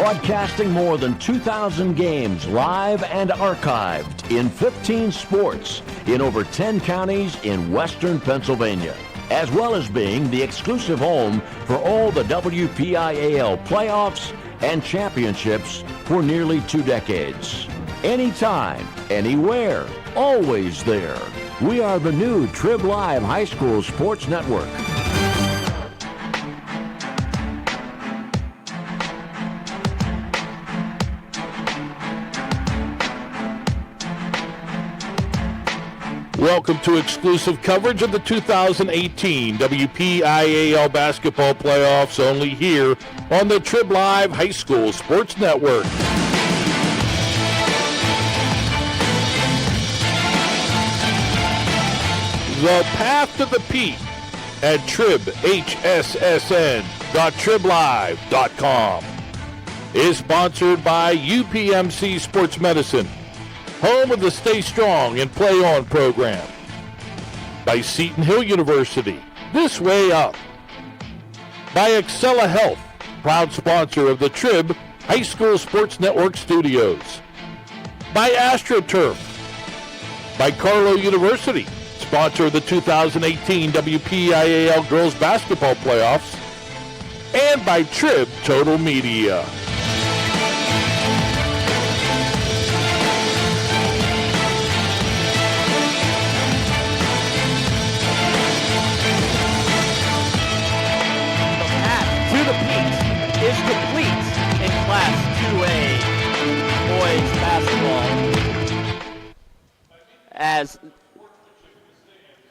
Broadcasting more than 2,000 games live and archived in 15 sports in over 10 counties in western Pennsylvania, as well as being the exclusive home for all the WPIAL playoffs and championships for nearly 2 decades. Anytime, anywhere, always there. We are the new Trib Live High School Sports Network. Welcome to exclusive coverage of the 2018 WPIAL basketball playoffs, only here on the Trib Live High School Sports Network. The Path to the Peak at tribhssn.triblive.com is sponsored by UPMC Sports Medicine, home of the Stay Strong and Play On program. By Seton Hill University, This Way Up. By Excella Health, proud sponsor of the Trib High School Sports Network studios. By AstroTurf. By Carlow University, sponsor of the 2018 WPIAL Girls Basketball Playoffs. And by Trib Total Media. Is complete in Class 2A boys basketball, as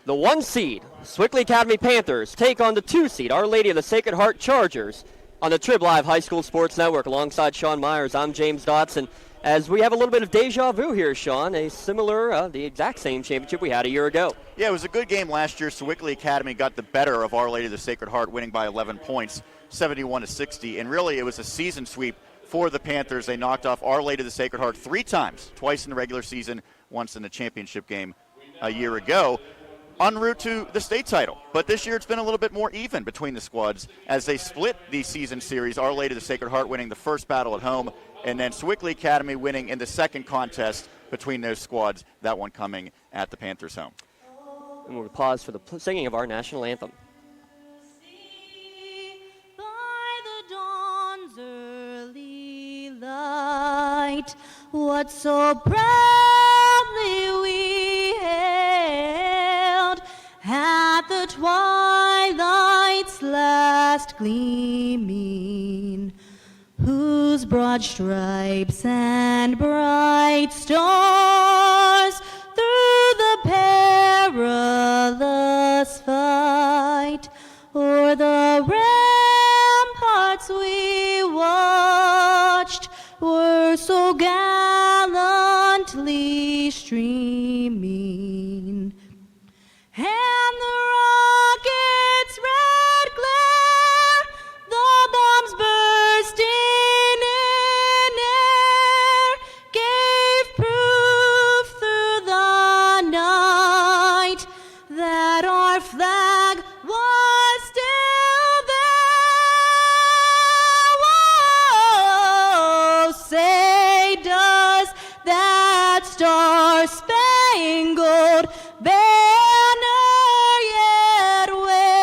the 1 seed Sewickley Academy Panthers take on the 2 seed Our Lady of the Sacred Heart Chargers on the Trib Live High School Sports Network. Alongside Sean Meyers, I'm James Dotson, as we have a little bit of deja vu here, Sean, a similar, the exact same championship we had a year ago. Yeah, it was a good game last year. Sewickley Academy got the better of Our Lady of the Sacred Heart, winning by 11 points. 71-60, and really it was a season sweep for the Panthers. They knocked off Our Lady of the Sacred Heart 3 times, twice in the regular season, once in the championship game a year ago, en route to the state title. But this year it's been a little bit more even between the squads as they split the season series, Our Lady of the Sacred Heart winning the first battle at home, and then Sewickley Academy winning in the second contest between those squads, that one coming at the Panthers' home. And we'll pause for the singing of our national anthem. Early light, what so proudly we hailed at the twilight's last gleaming, whose broad stripes and bright stars through the perilous fight o'er the ramparts we watched were so gallantly streaming, and the rocket's red glare, the bombs bursting in air, gave proof through the night that our flag was still there. Whoa, say does that star-spangled banner yet wave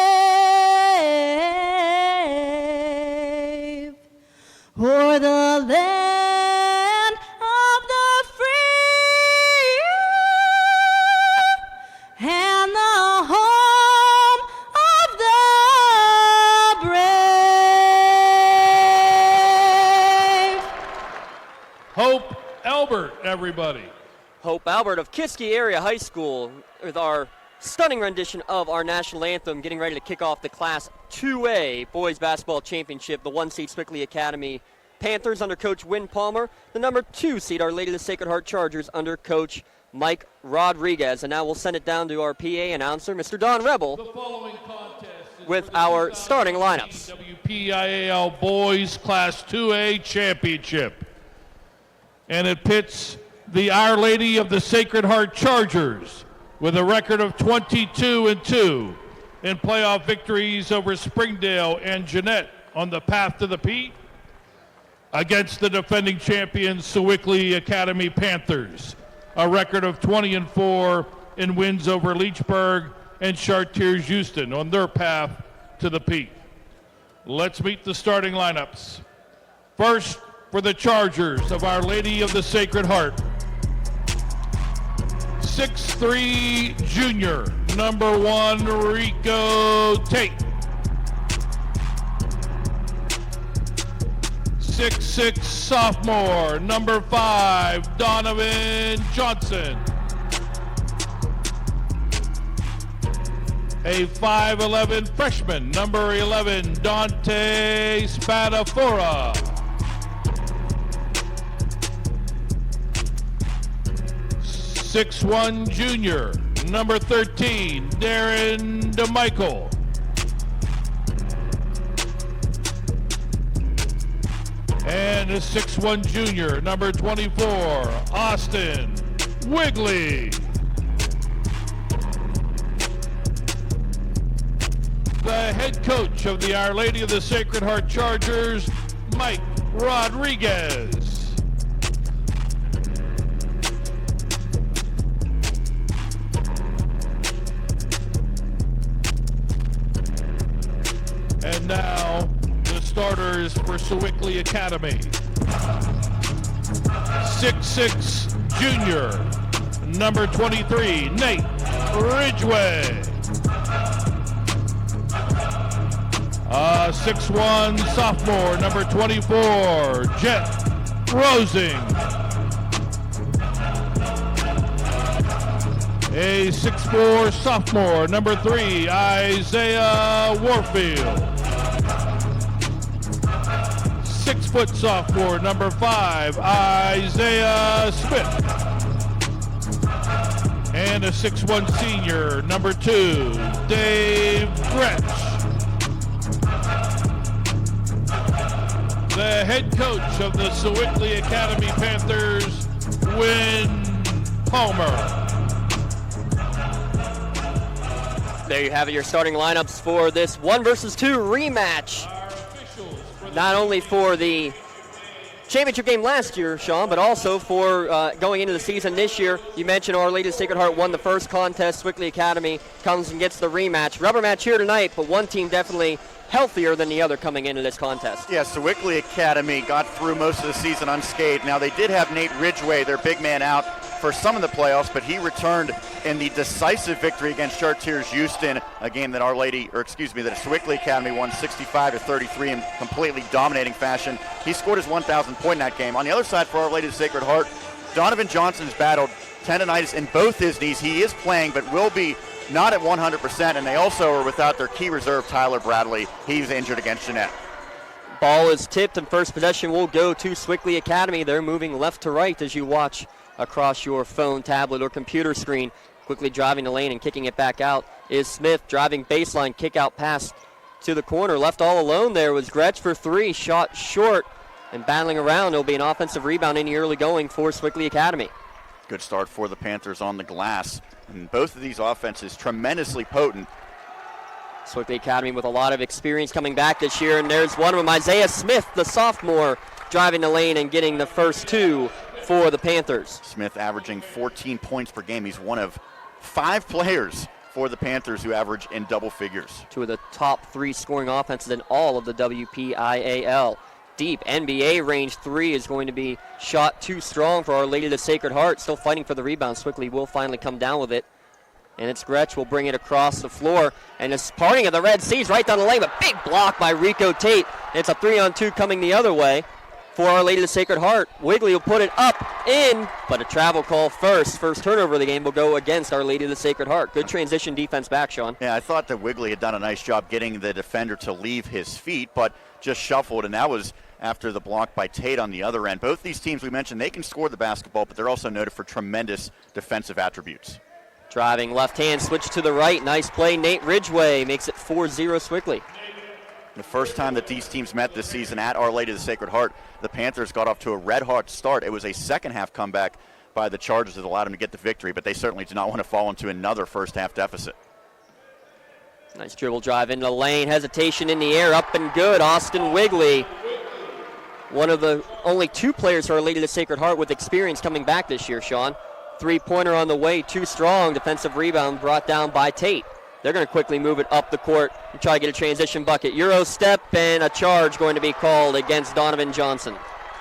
o'er the land of the free and the home of the brave. Hope Albert, everybody. Hope Albert of Kiski Area High School with our stunning rendition of our national anthem, getting ready to kick off the Class 2A boys basketball championship. The 1 seed Sewickley Academy Panthers under Coach Wynn Palmer, the number 2 seed Our Lady of the Sacred Heart Chargers under Coach Mike Rodriguez. And now we'll send it down to our PA announcer, Mr. Don Rebel, The following contest is with for the our 2018 starting lineups. WPIAL Boys Class 2A Championship. And it pits the Our Lady of the Sacred Heart Chargers with a record of 22-2 in playoff victories over Springdale and Jeanette on the Path to the Peak, against the defending champions Sewickley Academy Panthers. A record of 20-4 in wins over Leechburg and Chartiers Houston on their path to the peak. Let's meet the starting lineups. First, for the Chargers of Our Lady of the Sacred Heart, 6'3" junior, number 1, Rico Tate. 6'6" sophomore, number 5, Donovan Johnson. A 5'11" freshman, number 11, Dante Spadafora. 6'1" junior, number 13, Darren DeMichael. And a 6'1" junior, number 24, Austin Wigley. The head coach of the Our Lady of the Sacred Heart Chargers, Mike Rodriguez. And now, the starters for Sewickley Academy. 6'6" junior, number 23, Nate Ridgway. 6'1" sophomore, number 24, Jet Rosing. A 6'4" sophomore, number 3, Isaiah Warfield. 6' sophomore, number 5, Isaiah Smith. And a 6'1" senior, number 2, Dave Gretsch. The head coach of the Sewickley Academy Panthers, Win Palmer. There you have it, your starting lineups for this 1 versus 2 rematch. Not only for the championship game last year, Sean, but also for going into the season this year. You mentioned Our Lady of Sacred Heart won the first contest. Sewickley Academy comes and gets the rematch. Rubber match here tonight, but one team definitely healthier than the other coming into this contest. Yeah, Sewickley Academy got through most of the season unscathed. Now, they did have Nate Ridgway, their big man, out for some of the playoffs, but he returned in the decisive victory against Chartiers Houston, a game that that Sewickley Academy won 65-33 in completely dominating fashion. He scored his 1,000th point in that game. On the other side for Our Lady of the Sacred Heart, Donovan Johnson's battled tendonitis in both his knees. He is playing, but will be not at 100%, and they also are without their key reserve, Tyler Bradley. He's injured against Jeanette. Ball is tipped, and first possession will go to Sewickley Academy. They're moving left to right as you watch across your phone, tablet, or computer screen. Quickly driving the lane and kicking it back out is Smith. Driving baseline, kick out pass to the corner. Left all alone there was Gretsch for 3. Shot short, and battling around. It'll be an offensive rebound in the early going for Sewickley Academy. Good start for the Panthers on the glass. And both of these offenses tremendously potent. Sewickley Academy with a lot of experience coming back this year, and there's one of them, Isaiah Smith, the sophomore, driving the lane and getting the first 2 for the Panthers. Smith averaging 14 points per game. He's one of 5 players for the Panthers who average in double figures. 2 of the top 3 scoring offenses in all of the WPIAL. Deep NBA range 3 is going to be shot too strong for Our Lady of the Sacred Heart. Still fighting for the rebound. Sewickley will finally come down with it. And it's Gretsch will bring it across the floor. And it's parting of the Red Seas right down the lane. But big block by Rico Tate. It's a 3-on-2 coming the other way for Our Lady of the Sacred Heart. Wigley will put it up, in, but a travel call first. First turnover of the game will go against Our Lady of the Sacred Heart. Good transition defense back, Sean. Yeah, I thought that Wigley had done a nice job getting the defender to leave his feet, but just shuffled, and that was after the block by Tate on the other end. Both these teams we mentioned, they can score the basketball, but they're also noted for tremendous defensive attributes. Driving left hand, switch to the right. Nice play. Nate Ridgway makes it 4-0 Sewickley. The first time that these teams met this season at Our Lady of the Sacred Heart, the Panthers got off to a red-hot start. It was a second-half comeback by the Chargers that allowed them to get the victory, but they certainly do not want to fall into another first-half deficit. Nice dribble drive into the lane. Hesitation in the air. Up and good. Austin Wigley one of the only 2 players for Our Lady of the Sacred Heart with experience coming back this year, Sean. 3-pointer on the way, too strong. Defensive rebound brought down by Tate. They're going to quickly move it up the court and try to get a transition bucket. Euro step and a charge going to be called against Donovan Johnson.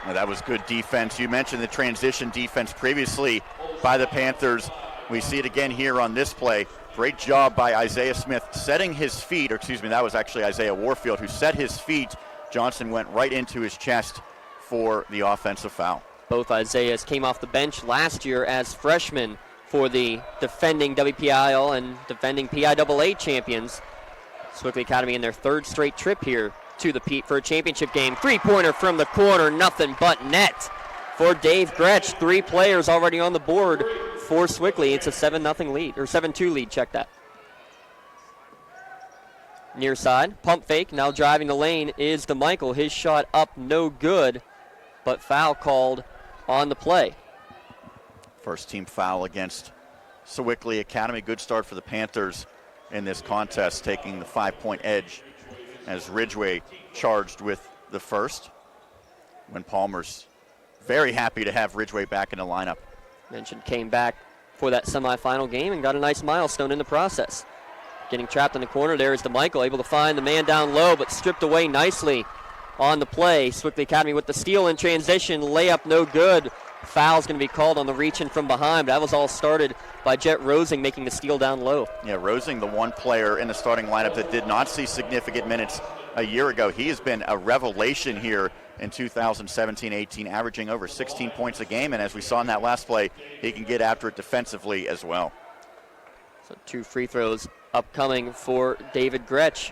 Well, that was good defense. You mentioned the transition defense previously by the Panthers. We see it again here on this play. Great job by Isaiah Smith setting his feet, or excuse me, that was actually Isaiah Warfield who set his feet. Johnson went right into his chest for the offensive foul. Both Isaiahs came off the bench last year as freshmen for the defending WPIAL and defending PIAA champions. Sewickley Academy in their 3rd straight trip here to the Pete for a championship game. 3-pointer from the corner, nothing but net for Dave Gretsch. 3 players already on the board for Sewickley. It's a 7-0 lead, or 7-2 lead, check that. Near side, pump fake, now driving the lane is DeMichael. His shot up, no good, but foul called on the play. First team foul against Sewickley Academy. Good start for the Panthers in this contest, taking the 5-point edge as Ridgway charged with the first. When Palmer's very happy to have Ridgway back in the lineup. Mentioned came back for that semifinal game and got a nice milestone in the process. Getting trapped in the corner there is DeMichael, able to find the man down low, but stripped away nicely on the play. Sewickley Academy with the steal in transition, layup no good. Foul's going to be called on the reach-in from behind. That was all started by Jet Rosing making the steal down low. Yeah, Rosing, the one player in the starting lineup that did not see significant minutes a year ago. He has been a revelation here in 2017-18, averaging over 16 points a game. And as we saw in that last play, he can get after it defensively as well. So 2 free throws upcoming for David Gretsch.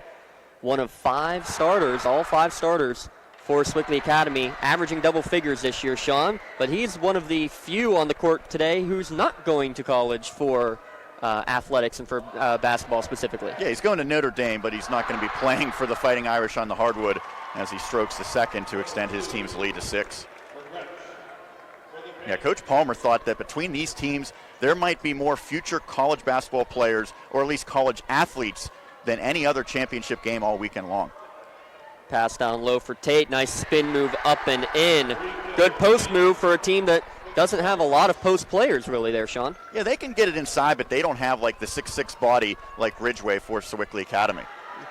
One of 5 starters, all 5 starters for Sewickley Academy, averaging double figures this year, Sean. But he's one of the few on the court today who's not going to college for athletics and for basketball specifically. Yeah, he's going to Notre Dame, but he's not going to be playing for the Fighting Irish on the hardwood as he strokes the second to extend his team's lead to 6. Yeah, Coach Palmer thought that between these teams, there might be more future college basketball players, or at least college athletes, than any other championship game all weekend long. Pass down low for Tate. Nice spin move up and in. Good post move for a team that doesn't have a lot of post players really there, Sean. Yeah, they can get it inside, but they don't have like the 6'6" body like Ridgway for Sewickley Academy.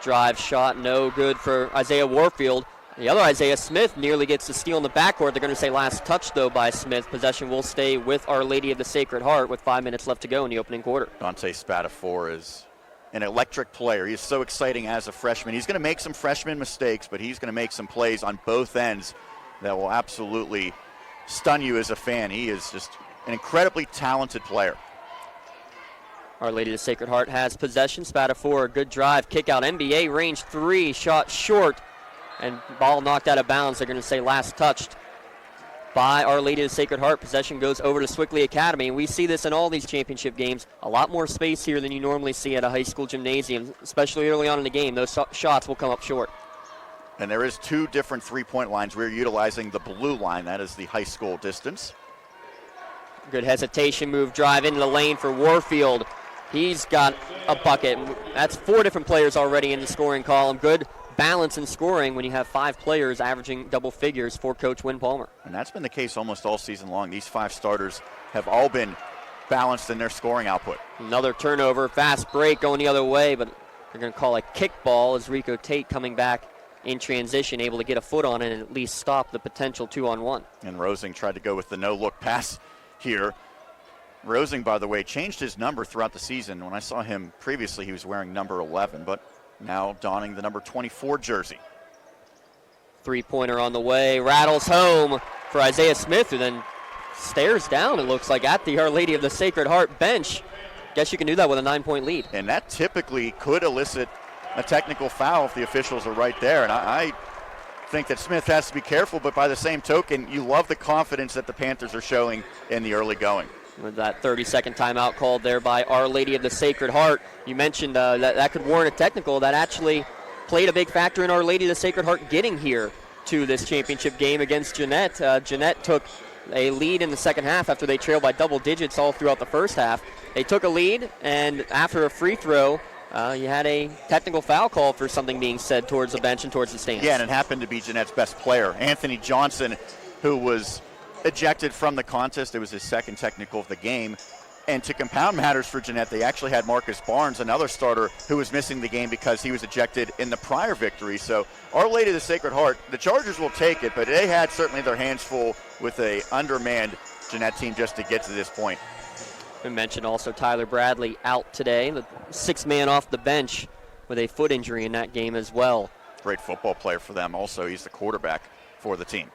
Drive shot, no good for Isaiah Warfield. The other Isaiah Smith nearly gets the steal in the backcourt. They're going to say last touch, though, by Smith. Possession will stay with Our Lady of the Sacred Heart with 5 minutes left to go in the opening quarter. Dante Spatafor is an electric player. He's so exciting as a freshman. He's going to make some freshman mistakes, but he's going to make some plays on both ends that will absolutely stun you as a fan. He is just an incredibly talented player. Our Lady of the Sacred Heart has possession. Spatafor, a good drive, kick out, NBA range 3, shot short, and ball knocked out of bounds. They're going to say last touched by Our Lady of the Sacred Heart. Possession goes over to Sewickley Academy, and we see this in all these championship games. A lot more space here than you normally see at a high school gymnasium, especially early on in the game. Those shots will come up short. And there is 2 different three-point lines. We're utilizing the blue line. That is the high school distance. Good hesitation move, drive into the lane for Warfield. He's got a bucket. That's 4 different players already in the scoring column. Good balance in scoring when you have 5 players averaging double figures for Coach Win Palmer. And that's been the case almost all season long. These 5 starters have all been balanced in their scoring output. Another turnover, fast break going the other way, but they're going to call a kickball as Rico Tate coming back in transition, able to get a foot on it and at least stop the potential 2-on-1. And Rosing tried to go with the no-look pass here. Rosing, by the way, changed his number throughout the season. When I saw him previously, he was wearing number 11, but now donning the number 24 jersey. 3-pointer on the way, rattles home for Isaiah Smith, who then stares down, it looks like, at the Our Lady of the Sacred Heart bench. Guess you can do that with a 9-point lead. And that typically could elicit a technical foul if the officials are right there. And I think that Smith has to be careful, but by the same token, you love the confidence that the Panthers are showing in the early going. With that 30-second timeout called there by Our Lady of the Sacred Heart. You mentioned that could warrant a technical. That actually played a big factor in Our Lady of the Sacred Heart getting here to this championship game against Jeanette. Jeanette took a lead in the second half after they trailed by double digits all throughout the first half. They took a lead, and after a free throw You had a technical foul call for something being said towards the bench and towards the stands. Yeah, and it happened to be Jeanette's best player, Anthony Johnson, who was ejected from the contest. It was his second technical of the game. And to compound matters for Jeanette, they actually had Marcus Barnes, another starter, who was missing the game because he was ejected in the prior victory. So Our Lady of the Sacred Heart, the Chargers will take it, but they had certainly their hands full with a undermanned Jeanette team just to get to this point. We mentioned also Tyler Bradley out today, the sixth man off the bench with a foot injury in that game as well. Great football player for them also. He's the quarterback for the team.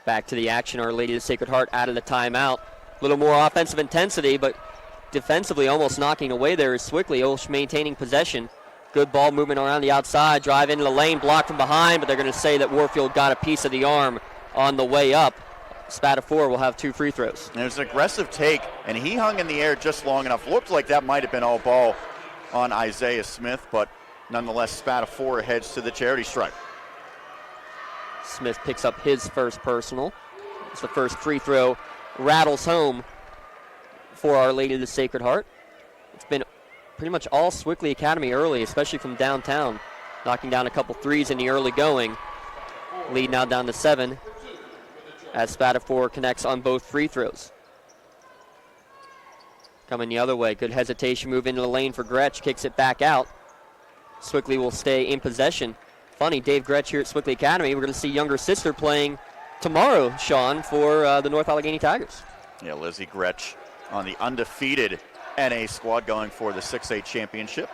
Back to the action, Our Lady of the Sacred Heart out of the timeout. A little more offensive intensity, but defensively almost knocking away there is Sewickley. Olsh maintaining possession. Good ball movement around the outside, drive into the lane, blocked from behind, but they're going to say that Warfield got a piece of the arm on the way up. Spatafor will have 2 free throws. There's an aggressive take, and he hung in the air just long enough. Looked like that might have been all ball on Isaiah Smith, but nonetheless, Spatafor heads to the charity stripe. Smith picks up his first personal. It's the first free throw. Rattles home for Our Lady of the Sacred Heart. It's been pretty much all Sewickley Academy early, especially from downtown. Knocking down a couple threes in the early going. Lead now down to 7 as Spatafor connects on both free throws. Coming the other way. Good hesitation move into the lane for Gretsch. Kicks it back out. Sewickley will stay in possession. Funny, Dave Gretsch here at Sewickley Academy. We're going to see younger sister playing tomorrow, Sean, for the North Allegheny Tigers. Yeah, Lizzie Gretsch on the undefeated NA squad going for the 6A championship.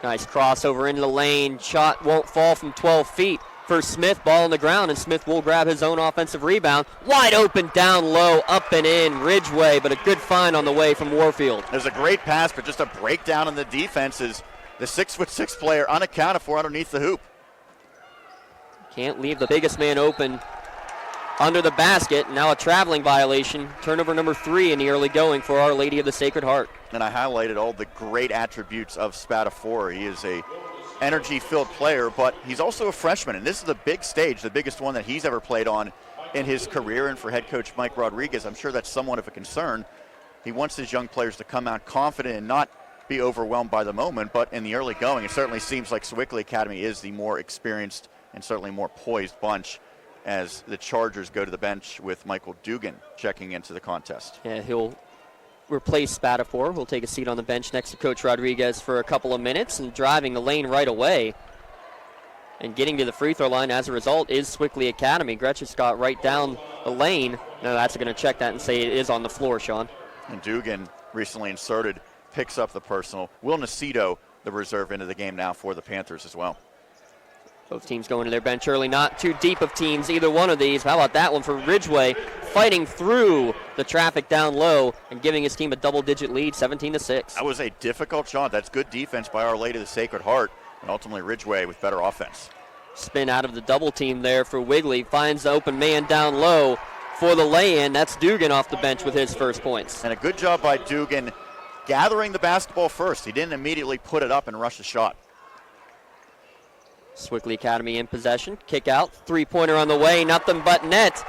Nice crossover into the lane. Shot won't fall from 12 feet for Smith. Ball on the ground, and Smith will grab his own offensive rebound. Wide open, down low, up and in, Ridgeway, but a good find on the way from Warfield. There's a great pass, but just a breakdown in the defense is the 6'6" player unaccounted for underneath the hoop. Can't leave the biggest man open under the basket. Now a traveling violation. Turnover number 3 in the early going for Our Lady of the Sacred Heart. And I highlighted all the great attributes of Spatafor. He is a energy-filled player, but he's also a freshman, and this is the big stage, the biggest one that he's ever played on in his career. And for head coach Mike Rodriguez, I'm sure that's somewhat of a concern. He wants his young players to come out confident and not be overwhelmed by the moment, but in the early going, it certainly seems like Sewickley Academy is the more experienced and certainly more poised bunch as the Chargers go to the bench with Michael Dugan checking into the contest. Yeah, he'll replace Spatafor. He'll take a seat on the bench next to Coach Rodriguez for a couple of minutes, and driving the lane right away and getting to the free throw line as a result is Sewickley Academy. Gretsch got right down the lane. No, that's going to check that and say it is on the floor, Sean. And Dugan, recently inserted, picks up the personal. Will Nacito, the reserve, into the game now for the Panthers as well. Both teams going to their bench early. Not too deep of teams, either one of these. How about that one for Ridgeway, fighting through the traffic down low and giving his team a double-digit lead, 17-6. That was a difficult shot. That's good defense by Our Lady of the Sacred Heart, and ultimately Ridgeway with better offense. Spin out of the double team there for Wigley. Finds the open man down low for the lay-in. That's Dugan off the bench with his first points. And a good job by Dugan gathering the basketball first. He didn't immediately put it up and rush the shot. Sewickley Academy in possession. Kick out. Three-pointer on the way. Nothing but net.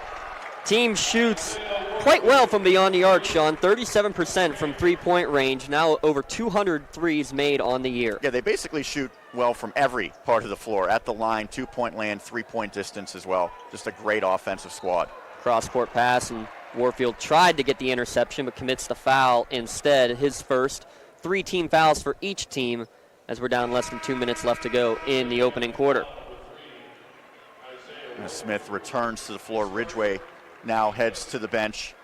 Team shoots quite well from beyond the arc, Sean. 37% from three-point range. Now over 200 threes made on the year. Yeah, they basically shoot well from every part of the floor. At the line, two-point land, three-point distance as well. Just a great offensive squad. Cross-court pass, and Warfield tried to get the interception but commits the foul instead. His first. 3 team fouls for each team as we're down less than 2 minutes left to go in the opening quarter. And Smith returns to the floor. Ridgeway now heads to the bench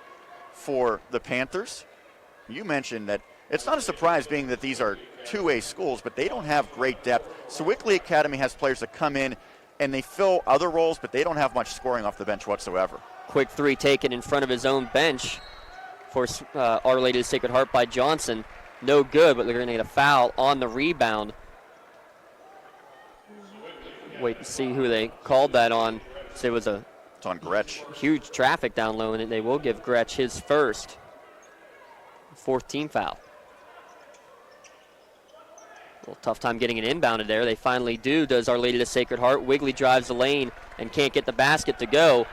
for the Panthers. You mentioned that it's not a surprise being that these are 2A schools, but they don't have great depth. Sewickley Academy has players that come in and they fill other roles, but they don't have much scoring off the bench whatsoever. Quick three taken in front of his own bench for Our Lady of the Sacred Heart by Johnson. No good, but they're going to get a foul on the rebound. Wait to see who they called that on. So it was It's on Gretsch. Huge traffic down low, and they will give Gretsch his first. 4th team foul. A little tough time getting it inbounded there. They finally do, does Our Lady of the Sacred Heart. Wigley drives the lane and can't get the basket to go.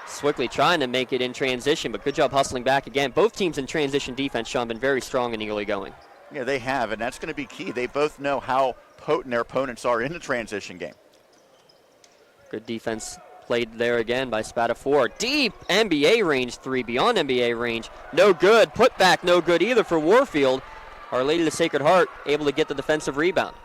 Sewickley trying to make it in transition, but good job hustling back again. Both teams in transition defense, Sean, been very strong in the early going. Yeah, they have, and that's going to be key. They both know how potent their opponents are in the transition game. Good defense played there again by Spatafor. Deep NBA range three, beyond NBA range. No good. Put back, no good either for Warfield. Our Lady of the Sacred Heart able to get the defensive rebound.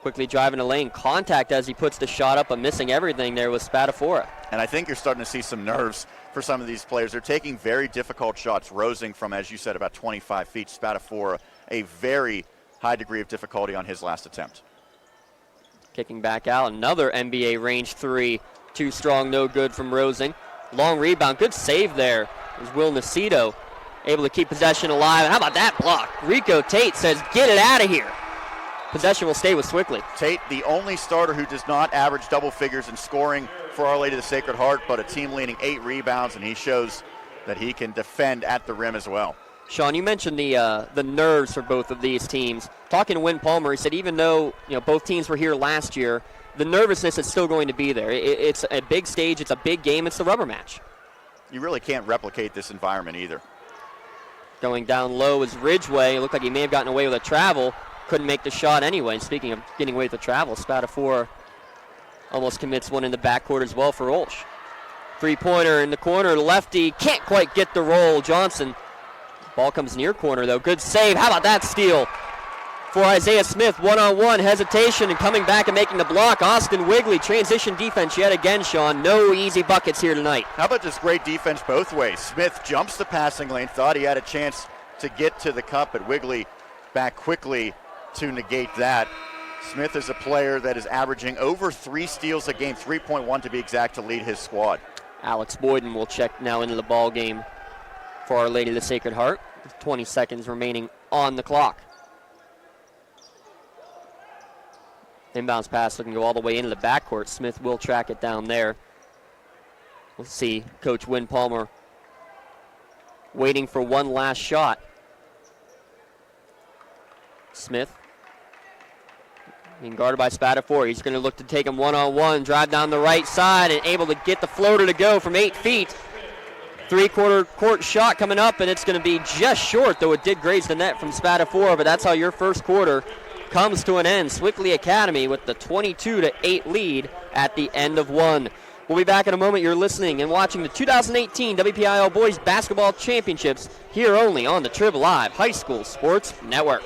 Quickly driving the lane. Contact as he puts the shot up, but missing everything there was Spatafora. And I think you're starting to see some nerves for some of these players. They're taking very difficult shots, Rosing from, as you said, about 25 feet. Spatafora, a very high degree of difficulty on his last attempt. Kicking back out, another NBA range three. Too strong, no good from Rosing. Long rebound, good save there. It was Will Nacito able to keep possession alive. And how about that block? Rico Tate says, get it out of here. Possession will stay with Sewickley. Tate, the only starter who does not average double figures in scoring for Our Lady of the Sacred Heart, but a team leading 8 rebounds, and he shows that he can defend at the rim as well. Sean, you mentioned the nerves for both of these teams. Talking to Win Palmer, he said even though both teams were here last year, the nervousness is still going to be there. It's a big stage, it's a big game, it's the rubber match. You really can't replicate this environment either. Going down low is Ridgeway. It looked like he may have gotten away with a travel. Couldn't make the shot anyway. And speaking of getting away with the travel, Spatafor almost commits one in the backcourt as well for Olsh. Three-pointer in the corner, lefty, can't quite get the roll. Johnson, ball comes near corner though. Good save. How about that steal for Isaiah Smith? One-on-one hesitation and coming back and making the block. Austin Wigley, transition defense yet again, Sean. No easy buckets here tonight. How about just great defense both ways? Smith jumps the passing lane, thought he had a chance to get to the cup, but Wigley back quickly to negate that. Smith is a player that is averaging over 3 steals a game, 3.1 to be exact, to lead his squad. Alex Boyden will check now into the ball game for Our Lady of the Sacred Heart, with 20 seconds remaining on the clock. Inbounds pass looking to go all the way into the backcourt. Smith will track it down there. We'll see Coach Win Palmer waiting for one last shot. Smith being guarded by Spatafor. He's going to look to take him one-on-one, drive down the right side, and able to get the floater to go from 8 feet. Three-quarter court shot coming up, and it's going to be just short, though it did graze the net from Spatafor, but that's how your first quarter comes to an end. Sewickley Academy with the 22-8 lead at the end of one. We'll be back in a moment. You're listening and watching the 2018 WPIAL Boys Basketball Championships here only on the Trib Live High School Sports Network.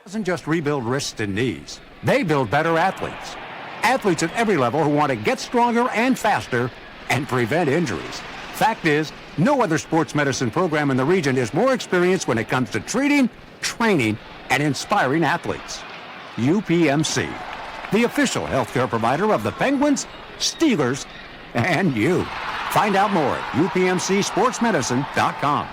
Doesn't just rebuild wrists and knees. They build better athletes. Athletes at every level who want to get stronger and faster and prevent injuries. Fact is, no other sports medicine program in the region is more experienced when it comes to treating, training, and inspiring athletes. UPMC, the official healthcare provider of the Penguins, Steelers, and you. Find out more at upmcsportsmedicine.com.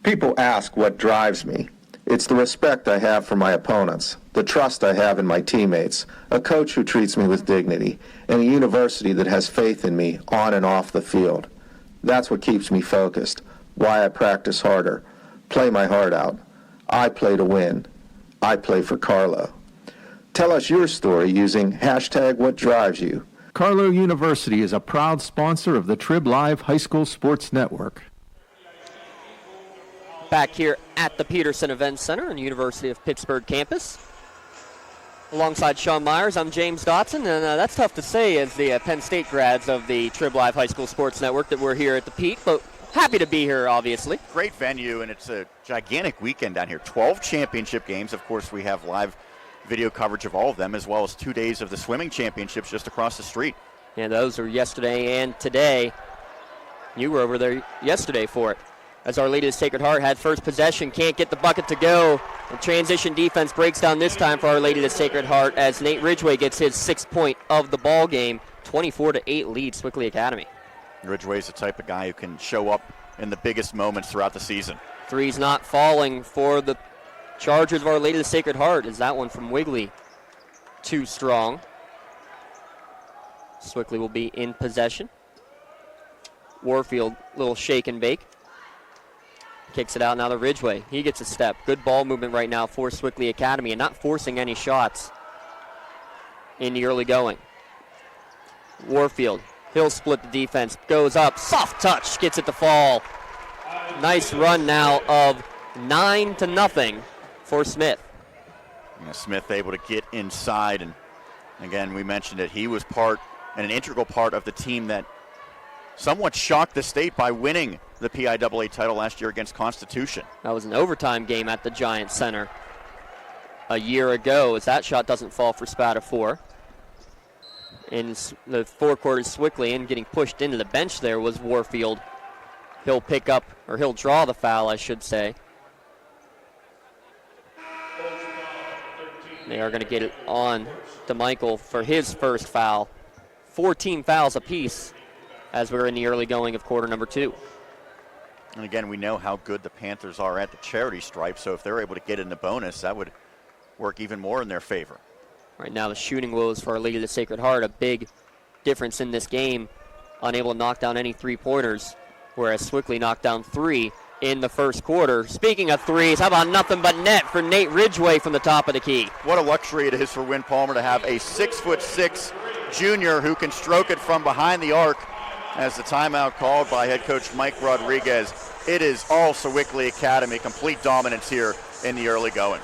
People ask what drives me. It's the respect I have for my opponents, the trust I have in my teammates, a coach who treats me with dignity, and a university that has faith in me on and off the field. That's what keeps me focused, why I practice harder, play my heart out. I play to win. I play for Carlo. Tell us your story using #WhatDrivesYou. Carlo University is a proud sponsor of the Trib Live High School Sports Network. Back here at the Petersen Events Center on the University of Pittsburgh campus. Alongside Sean Meyers, I'm James Dotson, and that's tough to say as the Penn State grads of the Trib Live High School Sports Network that we're here at the Peak, but happy to be here, obviously. Great venue, and it's a gigantic weekend down here. 12 championship games. Of course, we have live video coverage of all of them, as well as 2 days of the swimming championships just across the street. Yeah, those are yesterday and today. You were over there yesterday for it. As Our Lady of the Sacred Heart had first possession, can't get the bucket to go. The transition defense breaks down this time for Our Lady of the Sacred Heart as Nate Ridgeway gets his 6th point of the ball game. 24-8 lead Sewickley Academy. Ridgeway's the type of guy who can show up in the biggest moments throughout the season. Three's not falling for the Chargers of Our Lady of the Sacred Heart. Is that one from Wigley too strong? Sewickley will be in possession. Warfield, little shake and bake. Kicks it out now to Ridgeway. He gets a step. Good ball movement right now for Sewickley Academy and not forcing any shots in the early going. Warfield, he'll split the defense. Goes up. Soft touch. Gets it to fall. Nice run now of 9-0 for Smith. Smith able to get inside, and again, we mentioned it. He was an integral part of the team that somewhat shocked the state by winning the PIAA title last year against Constitution. That was an overtime game at the Giant Center a year ago, as that shot doesn't fall for Spatafora. In the forecourt is Sewickley, and getting pushed into the bench there was Warfield. He'll draw the foul, I should say. They are going to get it on DeMichael for his first foul. 14 fouls apiece as we're in the early going of quarter number 2. And again, we know how good the Panthers are at the charity stripe, so if they're able to get in the bonus, that would work even more in their favor. Right now, the shooting woes for Our Lady of the Sacred Heart, a big difference in this game. Unable to knock down any three-pointers, whereas Sewickley knocked down 3 in the first quarter. Speaking of threes, how about nothing but net for Nate Ridgway from the top of the key? What a luxury it is for Win Palmer to have a 6'6" junior who can stroke it from behind the arc. As the timeout called by head coach Mike Rodriguez, it is all Sewickley Academy, complete dominance here in the early going.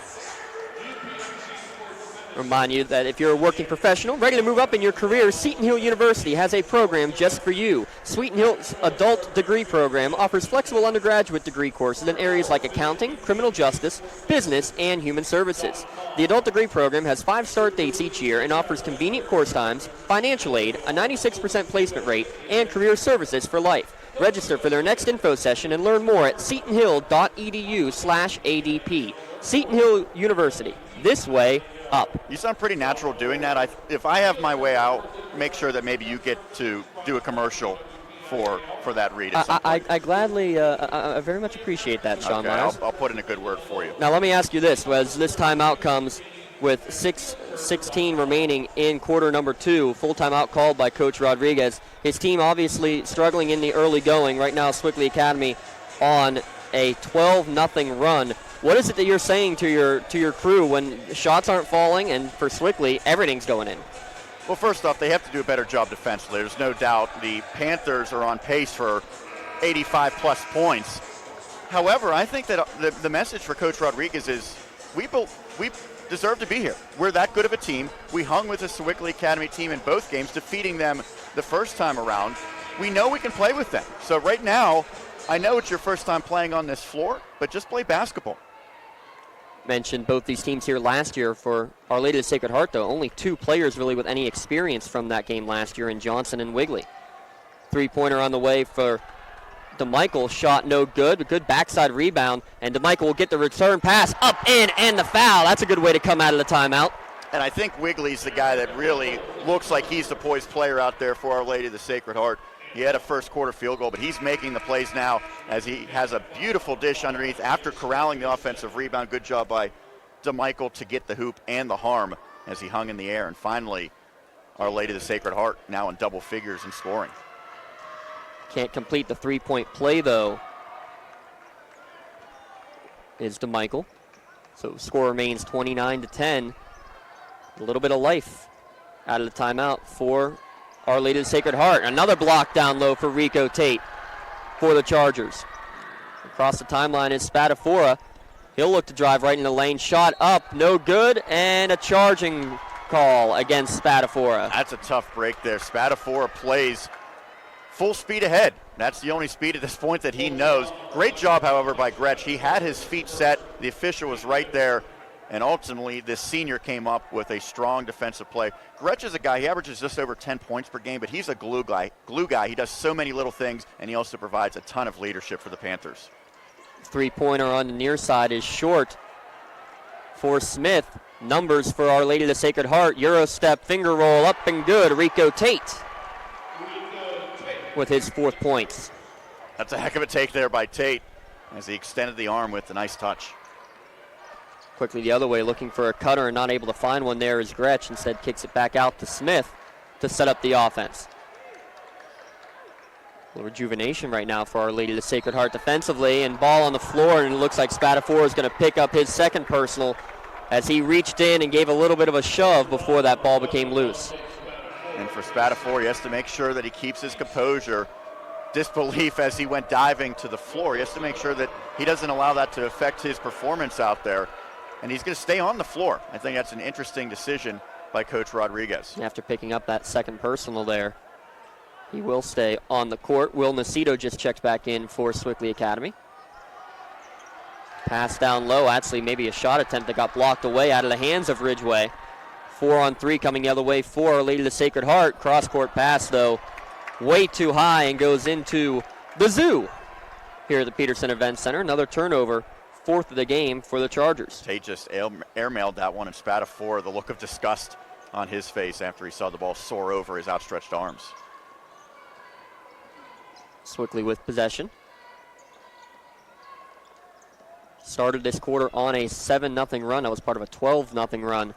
Remind you that if you're a working professional ready to move up in your career, Seton Hill University has a program just for you. Seton Hill's adult degree program offers flexible undergraduate degree courses in areas like accounting, criminal justice, business, and human services. The adult degree program has 5 start dates each year and offers convenient course times, financial aid, a 96% placement rate, and career services for life. Register for their next info session and learn more at setonhill.edu/ADP. Seton Hill University, this way up. You sound pretty natural doing that. If I have my way out, make sure that maybe you get to do a commercial for that read. I gladly, I very much appreciate that, Sean Meyers. I'll put in a good word for you. Now let me ask you this: as this timeout comes with 6:16 remaining in quarter number 2, full timeout called by Coach Rodriguez. His team obviously struggling in the early going. Right now, Sewickley Academy on a 12-0 run. What is it that you're saying to your crew when shots aren't falling, and for Sewickley, everything's going in? Well, first off, they have to do a better job defensively. There's no doubt the Panthers are on pace for 85-plus points. However, I think that the message for Coach Rodriguez is we deserve to be here. We're that good of a team. We hung with the Sewickley Academy team in both games, defeating them the first time around. We know we can play with them. So right now, I know it's your first time playing on this floor, but just play basketball. Mentioned both these teams here last year. For Our Lady of the Sacred Heart, though, only 2 players really with any experience from that game last year in Johnson and Wigley. 3-pointer on the way for DeMichael, shot no good. A good backside rebound, and DeMichael will get the return pass up in and the foul. That's a good way to come out of the timeout. And I think Wigley's the guy that really looks like he's the poised player out there for Our Lady of the Sacred Heart. He had a first quarter field goal, but he's making the plays now as he has a beautiful dish underneath after corralling the offensive rebound. Good job by DeMichael to get the hoop and the harm as he hung in the air. And finally, Our Lady of the Sacred Heart now in double figures in scoring. Can't complete the 3-point play, though, is DeMichael. So score remains 29-10. A little bit of life out of the timeout for Our Lady of the Sacred Heart. Another block down low for Rico Tate for the Chargers. Across the timeline is Spatafora. He'll look to drive right in the lane. Shot up, no good, and a charging call against Spatafora. That's a tough break there. Spatafora plays full speed ahead. That's the only speed at this point that he knows. Great job, however, by Gretsch. He had his feet set. The official was right there. And ultimately, this senior came up with a strong defensive play. Gretsch is a guy, he averages just over 10 points per game, but he's a glue guy. He does so many little things, and he also provides a ton of leadership for the Panthers. 3-pointer on the near side is short for Smith. Numbers for Our Lady of the Sacred Heart. Euro step, finger roll, up and good. Rico Tate with his 4th points. That's a heck of a take there by Tate as he extended the arm with a nice touch. Quickly the other way, looking for a cutter and not able to find one there is Gretsch. Instead kicks it back out to Smith to set up the offense. A little rejuvenation right now for Our Lady of the Sacred Heart defensively, and ball on the floor, and it looks like Spatafora is going to pick up his 2nd personal as he reached in and gave a little bit of a shove before that ball became loose. And for Spatafora, he has to make sure that he keeps his composure. disbelief as he went diving to the floor. He has to make sure that he doesn't allow that to affect his performance out there. And he's going to stay on the floor. I think that's an interesting decision by Coach Rodriguez. After picking up that second personal there, he will stay on the court. Will Nacito just checked back in for Sewickley Academy. Pass down low. Actually, maybe a shot attempt that got blocked away out of the hands of Ridgeway. 4-on-3 coming the other way for Our Lady of the Sacred Heart. Cross-court pass, though, way too high and goes into the zoo here at the Petersen Events Center. Another turnover, fourth of the game for the Chargers. Tate just airmailed that one and spat a four. The look of disgust on his face after he saw the ball soar over his outstretched arms. Sewickley with possession. Started this quarter on a 7-0 run. That was part of a 12-0 run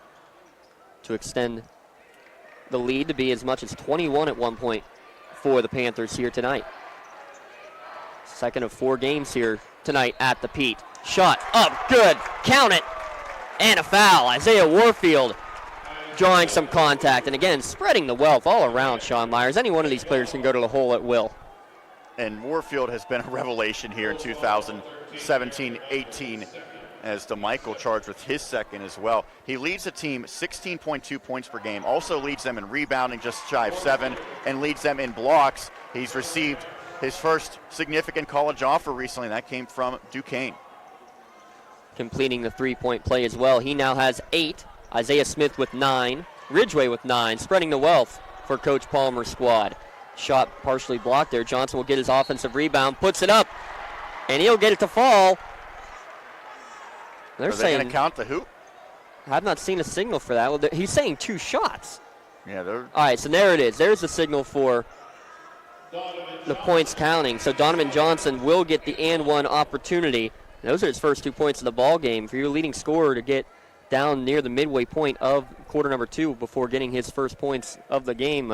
to extend the lead to be as much as 21 at one point for the Panthers here tonight. Second of 4 games here tonight at the Pete. Shot up, good, count it, and a foul. Isaiah Warfield drawing some contact, and again, spreading the wealth all around Sean Meyers. Any one of these players can go to the hole at will. And Warfield has been a revelation here in 2017-18 as DeMichael charged with his second as well. He leads the team 16.2 points per game, also leads them in rebounding just shy of 7, and leads them in blocks. He's received his first significant college offer recently, and that came from Duquesne. Completing the three-point play as well. He now has 8. Isaiah Smith with 9. Ridgeway with 9, spreading the wealth for Coach Palmer's squad. Shot partially blocked there. Johnson will get his offensive rebound, puts it up, and he'll get it to fall. Are they going to count the hoop? I've not seen a signal for that. Well, he's saying 2 shots. Yeah, they're... All right, so there it is. There's the signal for the points counting. So Donovan Johnson will get the and one opportunity. Those are his first 2 points of the ball game. For your leading scorer to get down near the midway point of quarter number 2 before getting his first points of the game,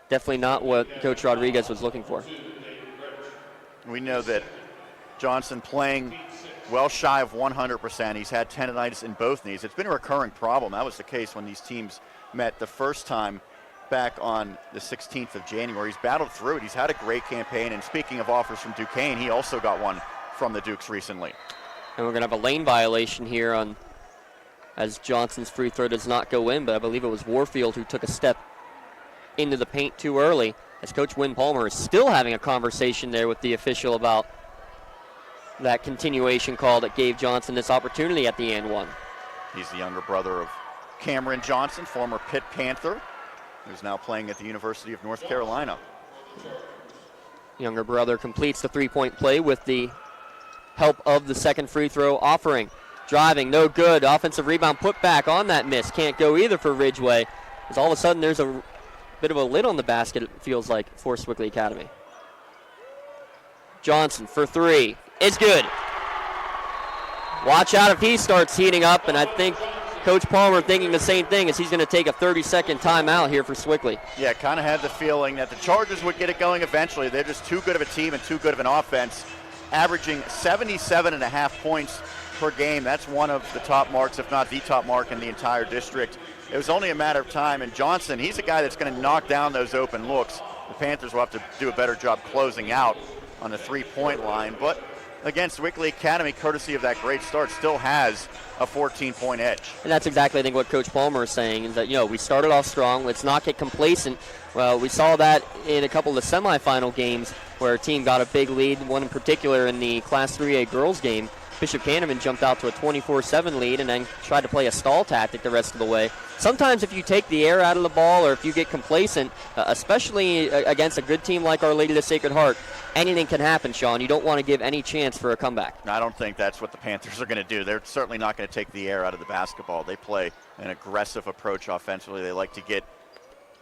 definitely not what Coach Rodriguez was looking for. We know that Johnson playing well shy of 100%. He's had tendonitis in both knees. It's been a recurring problem. That was the case when these teams met the first time back on the 16th of January. He's battled through it. He's had a great campaign. And speaking of offers from Duquesne, he also got one from the Dukes recently. And we're going to have a lane violation here on as Johnson's free throw does not go in, but I believe it was Warfield who took a step into the paint too early, as Coach Wynn Palmer is still having a conversation there with the official about that continuation call that gave Johnson this opportunity at the and one. He's the younger brother of Cameron Johnson, former Pitt Panther, who's now playing at the University of North Carolina. Younger brother completes the three-point play with the help of the second free throw offering. Driving, no good. Offensive rebound put back on that miss. Can't go either for Ridgeway, as all of a sudden there's a bit of a lid on the basket, it feels like, for Sewickley Academy. Johnson for 3. It's good. Watch out if he starts heating up, and I think Coach Palmer thinking the same thing as he's going to take a 30-second timeout here for Sewickley. Yeah, kind of had the feeling that the Chargers would get it going eventually. They're just too good of a team and too good of an offense, averaging 77.5 points per game. That's one of the top marks, if not the top mark in the entire district. It was only a matter of time, and Johnson, he's a guy that's going to knock down those open looks. The Panthers will have to do a better job closing out on the three-point line, but again, Sewickley Academy, courtesy of that great start, still has a 14-point edge. And that's exactly, I think, what Coach Palmer is saying, is that, you know, we started off strong. Let's not get complacent. Well, we saw that in a couple of the semifinal games where a team got a big lead, one in particular in the Class 3A girls game. Bishop Canterman jumped out to a 24-7 lead and then tried to play a stall tactic the rest of the way. Sometimes if you take the air out of the ball or if you get complacent, especially against a good team like Our Lady of the Sacred Heart, anything can happen, Sean. You don't want to give any chance for a comeback. I don't think that's what the Panthers are going to do. They're certainly not going to take the air out of the basketball. They play an aggressive approach offensively. They like to get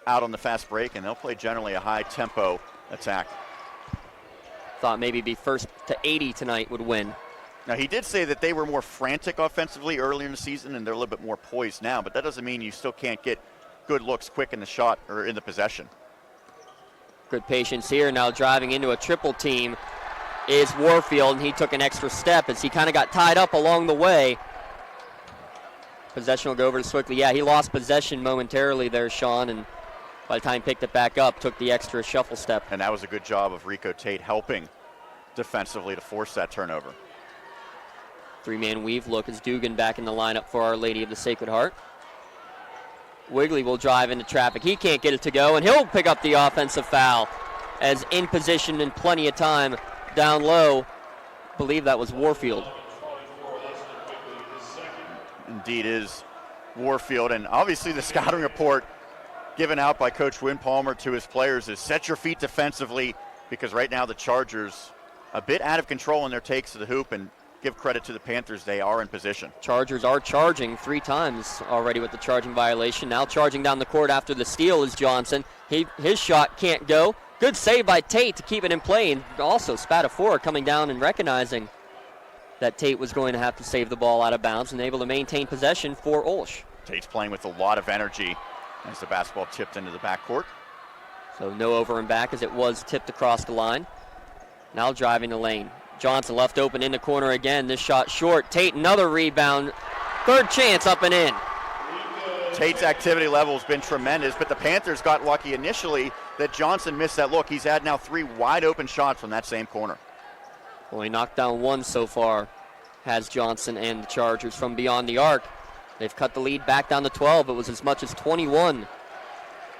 out on the fast break, and they'll play generally a high-tempo attack. Thought maybe be first to 80 tonight would win. Now, he did say that they were more frantic offensively earlier in the season, and they're a little bit more poised now, but that doesn't mean you still can't get good looks quick in the shot or in the possession. Good patience here. Now driving into a triple team is Warfield, and he took an extra step as he kind of got tied up along the way. Possession will go over to Sewickley. Yeah, he lost possession momentarily there, Sean, and by the time he picked it back up, took the extra shuffle step. And that was a good job of Rico Tate helping defensively to force that turnover. 3-man weave look as Dugan back in the lineup for Our Lady of the Sacred Heart. Wigley will drive into traffic. He can't get it to go, and he'll pick up the offensive foul as in position and plenty of time down low. I believe that was Warfield. Indeed is Warfield, and obviously the scouting report given out by Coach Win Palmer to his players is set your feet defensively, because right now the Chargers a bit out of control in their takes to the hoop, and give credit to the Panthers, they are in position. Chargers are charging 3 times already with the charging violation. Now charging down the court after the steal is Johnson. His shot can't go. Good save by Tate to keep it in play, and also Spatafora coming down and recognizing that Tate was going to have to save the ball out of bounds and able to maintain possession for Olsz. Tate's playing with a lot of energy as the basketball tipped into the backcourt. So no over and back as it was tipped across the line. Now driving the lane. Johnson left open in the corner again. This shot short. Tate another rebound. Third chance up and in. Tate's activity level has been tremendous, but the Panthers got lucky initially that Johnson missed that look. He's had now 3 wide open shots from that same corner. Only knocked down 1 so far, has Johnson and the Chargers from beyond the arc. They've cut the lead back down to 12. It was as much as 21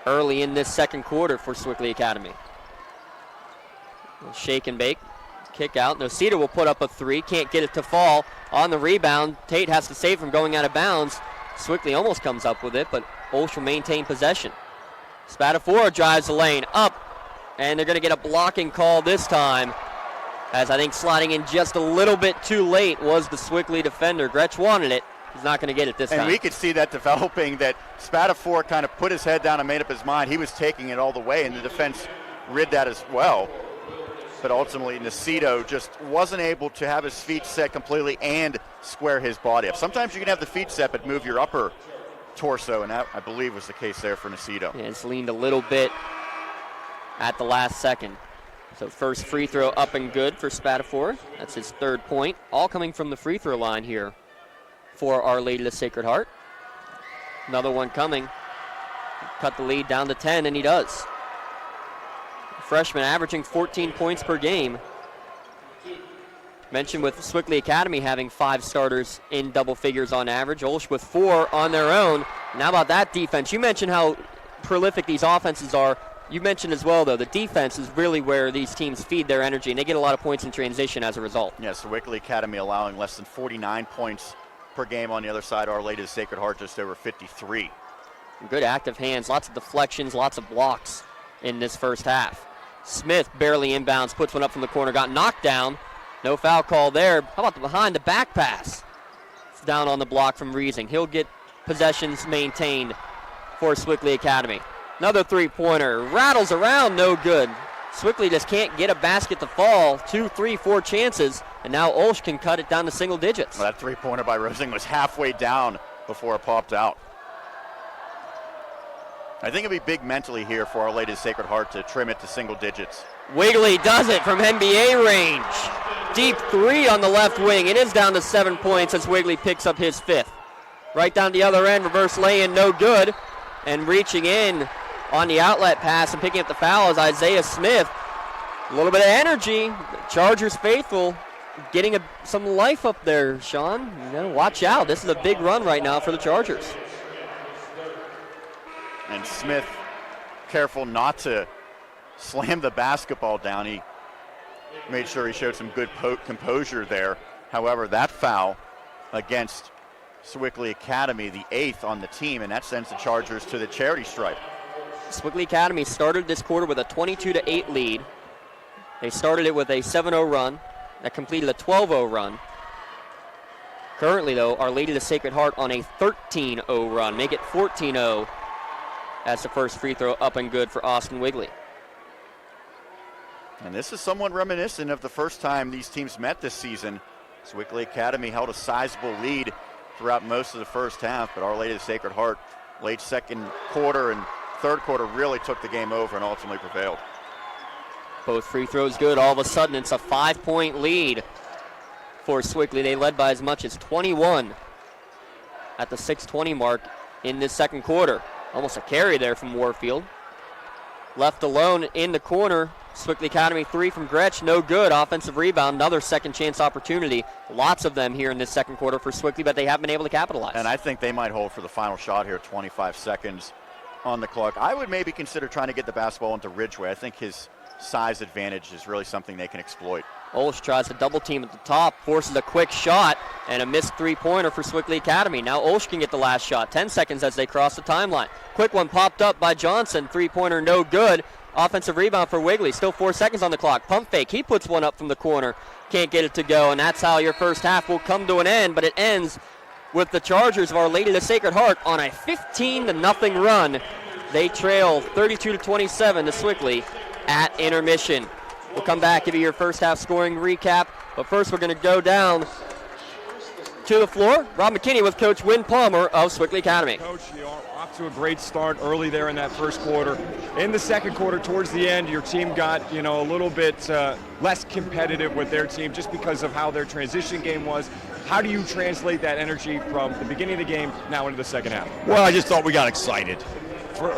early in this second quarter for Sewickley Academy. Shake and bake. Kick out. Nocita will put up a 3. Can't get it to fall. On the rebound, Tate has to save from going out of bounds. Sewickley almost comes up with it, but Olsz will maintain possession. Spatafora drives the lane up, and they're going to get a blocking call this time, as I think sliding in just a little bit too late was the Sewickley defender. Gretsch wanted it. He's not going to get it this time. And we could see that developing, that Spatafora kind of put his head down and made up his mind. He was taking it all the way, and the defense rid that as well. But ultimately, Nocito just wasn't able to have his feet set completely and square his body up. Sometimes you can have the feet set but move your upper torso, and that, I believe, was the case there for Nocito. Yeah, it's leaned a little bit at the last second. So first free throw up and good for Spatafora. That's his 3rd point, all coming from the free throw line here for Our Lady of the Sacred Heart. Another one coming. Cut the lead down to 10, and he does. Freshman averaging 14 points per game. Mentioned with Sewickley Academy having 5 starters in double figures on average. Olsz with 4 on their own. And how about that defense? You mentioned how prolific these offenses are. You mentioned as well, though, the defense is really where these teams feed their energy, and they get a lot of points in transition as a result. Yes, Sewickley Academy allowing less than 49 points per game. On the other side, Our Lady of the Sacred Heart just over 53. Good active hands, lots of deflections, lots of blocks in this first half. Smith barely inbounds, puts one up from the corner, got knocked down. No foul call there. How about the behind the back pass? It's down on the block from Reesing. He'll get possessions maintained for Sewickley Academy. Another 3-pointer, rattles around, no good. Sewickley just can't get a basket to fall. 2, 3, 4 chances, and now Olsz can cut it down to single digits. Well, that 3-pointer by Reesing was halfway down before it popped out. I think it'll be big mentally here for Our Lady of the Sacred Heart to trim it to single digits. Wigley does it from NBA range. Deep 3 on the left wing. It is down to 7 points as Wigley picks up his 5th. Right down the other end, reverse lay-in, no good. And reaching in on the outlet pass and picking up the foul is Isaiah Smith. A little bit of energy. Chargers faithful getting some life up there, Sean. You gotta watch out. This is a big run right now for the Chargers. And Smith careful not to slam the basketball down. He made sure he showed some good composure there. However, that foul against Sewickley Academy, the 8th on the team, and that sends the Chargers to the charity stripe. Sewickley Academy started this quarter with a 22-8 lead. They started it with a 7-0 run that completed a 12-0 run. Currently, though, Our Lady of the Sacred Heart on a 13-0 run. Make it 14-0 as the first free throw up and good for Austin Wigley. And this is somewhat reminiscent of the first time these teams met this season. Sewickley Academy held a sizable lead throughout most of the first half, but Our Lady of the Sacred Heart late second quarter and third quarter really took the game over and ultimately prevailed. Both free throws good. All of a sudden, it's a 5-point lead for Sewickley. They led by as much as 21 at the 6:20 mark in this second quarter. Almost a carry there from Warfield. left alone in the corner. Sewickley Academy 3 from Gretsch, no good. Offensive rebound, another second chance opportunity. Lots of them here in this second quarter for Sewickley, but they haven't been able to capitalize. And I think they might hold for the final shot here, 25 seconds on the clock. I would maybe consider trying to get the basketball into Ridgway. I think his size advantage is really something they can exploit. Olsch tries to double team at the top, forces a quick shot, and a missed three-pointer for Sewickley Academy. Now Olsch can get the last shot. 10 seconds as they cross the timeline. Quick one popped up by Johnson. Three-pointer no good. Offensive rebound for Wigley. Still 4 seconds on the clock. Pump fake. He puts one up from the corner. Can't get it to go, and that's how your first half will come to an end, but it ends with the Chargers of Our Lady of the Sacred Heart on a 15-0 run. They trail 32-27 to Sewickley at intermission. We'll come back, give you your first half scoring recap, but first we're going to go down to the floor. Rob McKinney with Coach Wynn Palmer of Sewickley Academy. Coach, you are off to a great start early there in that first quarter. In the second quarter, towards the end, your team got, a little bit less competitive with their team just because of how their transition game was. How do you translate that energy from the beginning of the game now into the second half? Well, I just thought we got excited.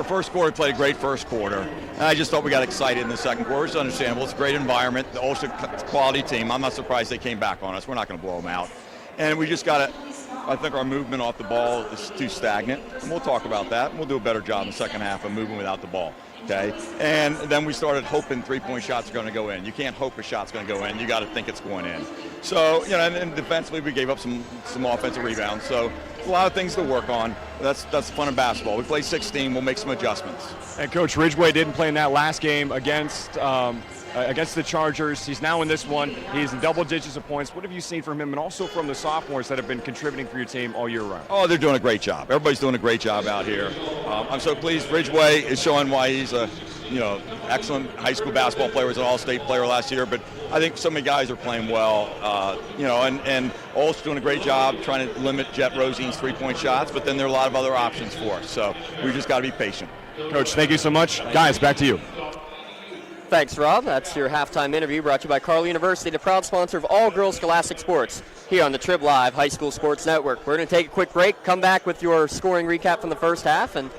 First quarter, played a great first quarter. And I just thought we got excited in the second quarter. It's understandable. It's a great environment. The Ulster quality team. I'm not surprised they came back on us. We're not going to blow them out. And we just got to, I think our movement off the ball is too stagnant. And we'll talk about that. And we'll do a better job in the second half of moving without the ball. Okay? And then we started hoping three-point shots are going to go in. You can't hope a shot's going to go in. You got to think it's going in. So, and defensively we gave up some offensive rebounds. So a lot of things to work on. That's the fun of basketball. We play 16. We'll make some adjustments. And Coach Ridgway didn't play in that last game against the Chargers. He's now in this one. He's in double digits of points. What have you seen from him and also from the sophomores that have been contributing for your team all year round? Oh, they're doing a great job. Everybody's doing a great job out here. I'm so pleased. Ridgway is showing why he's a excellent high school basketball player. He was an all-state player last year, but I think so many guys are playing well, and Ol's doing a great job trying to limit Jet Rosine's three-point shots, but then there are a lot of other options for us, so we just got to be patient. Coach, thank you so much. Guys, back to you. Thanks, Rob. That's your halftime interview brought to you by Carle University, the proud sponsor of all girls scholastic sports here on the Trib Live High School Sports Network. We're going to take a quick break, come back with your scoring recap from the first half and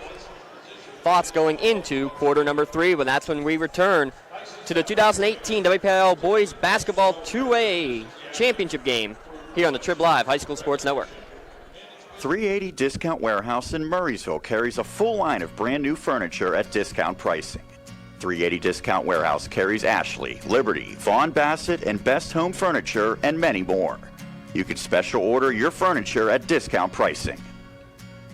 thoughts going into quarter number 3, but that's when we return to the 2018 WPIAL Boys Basketball 2A Championship game here on the Trib Live High School Sports Network. 380 Discount Warehouse in Murraysville carries a full line of brand new furniture at discount pricing. 380 Discount Warehouse carries Ashley, Liberty, Vaughn Bassett, and Best Home Furniture, and many more. You can special order your furniture at discount pricing.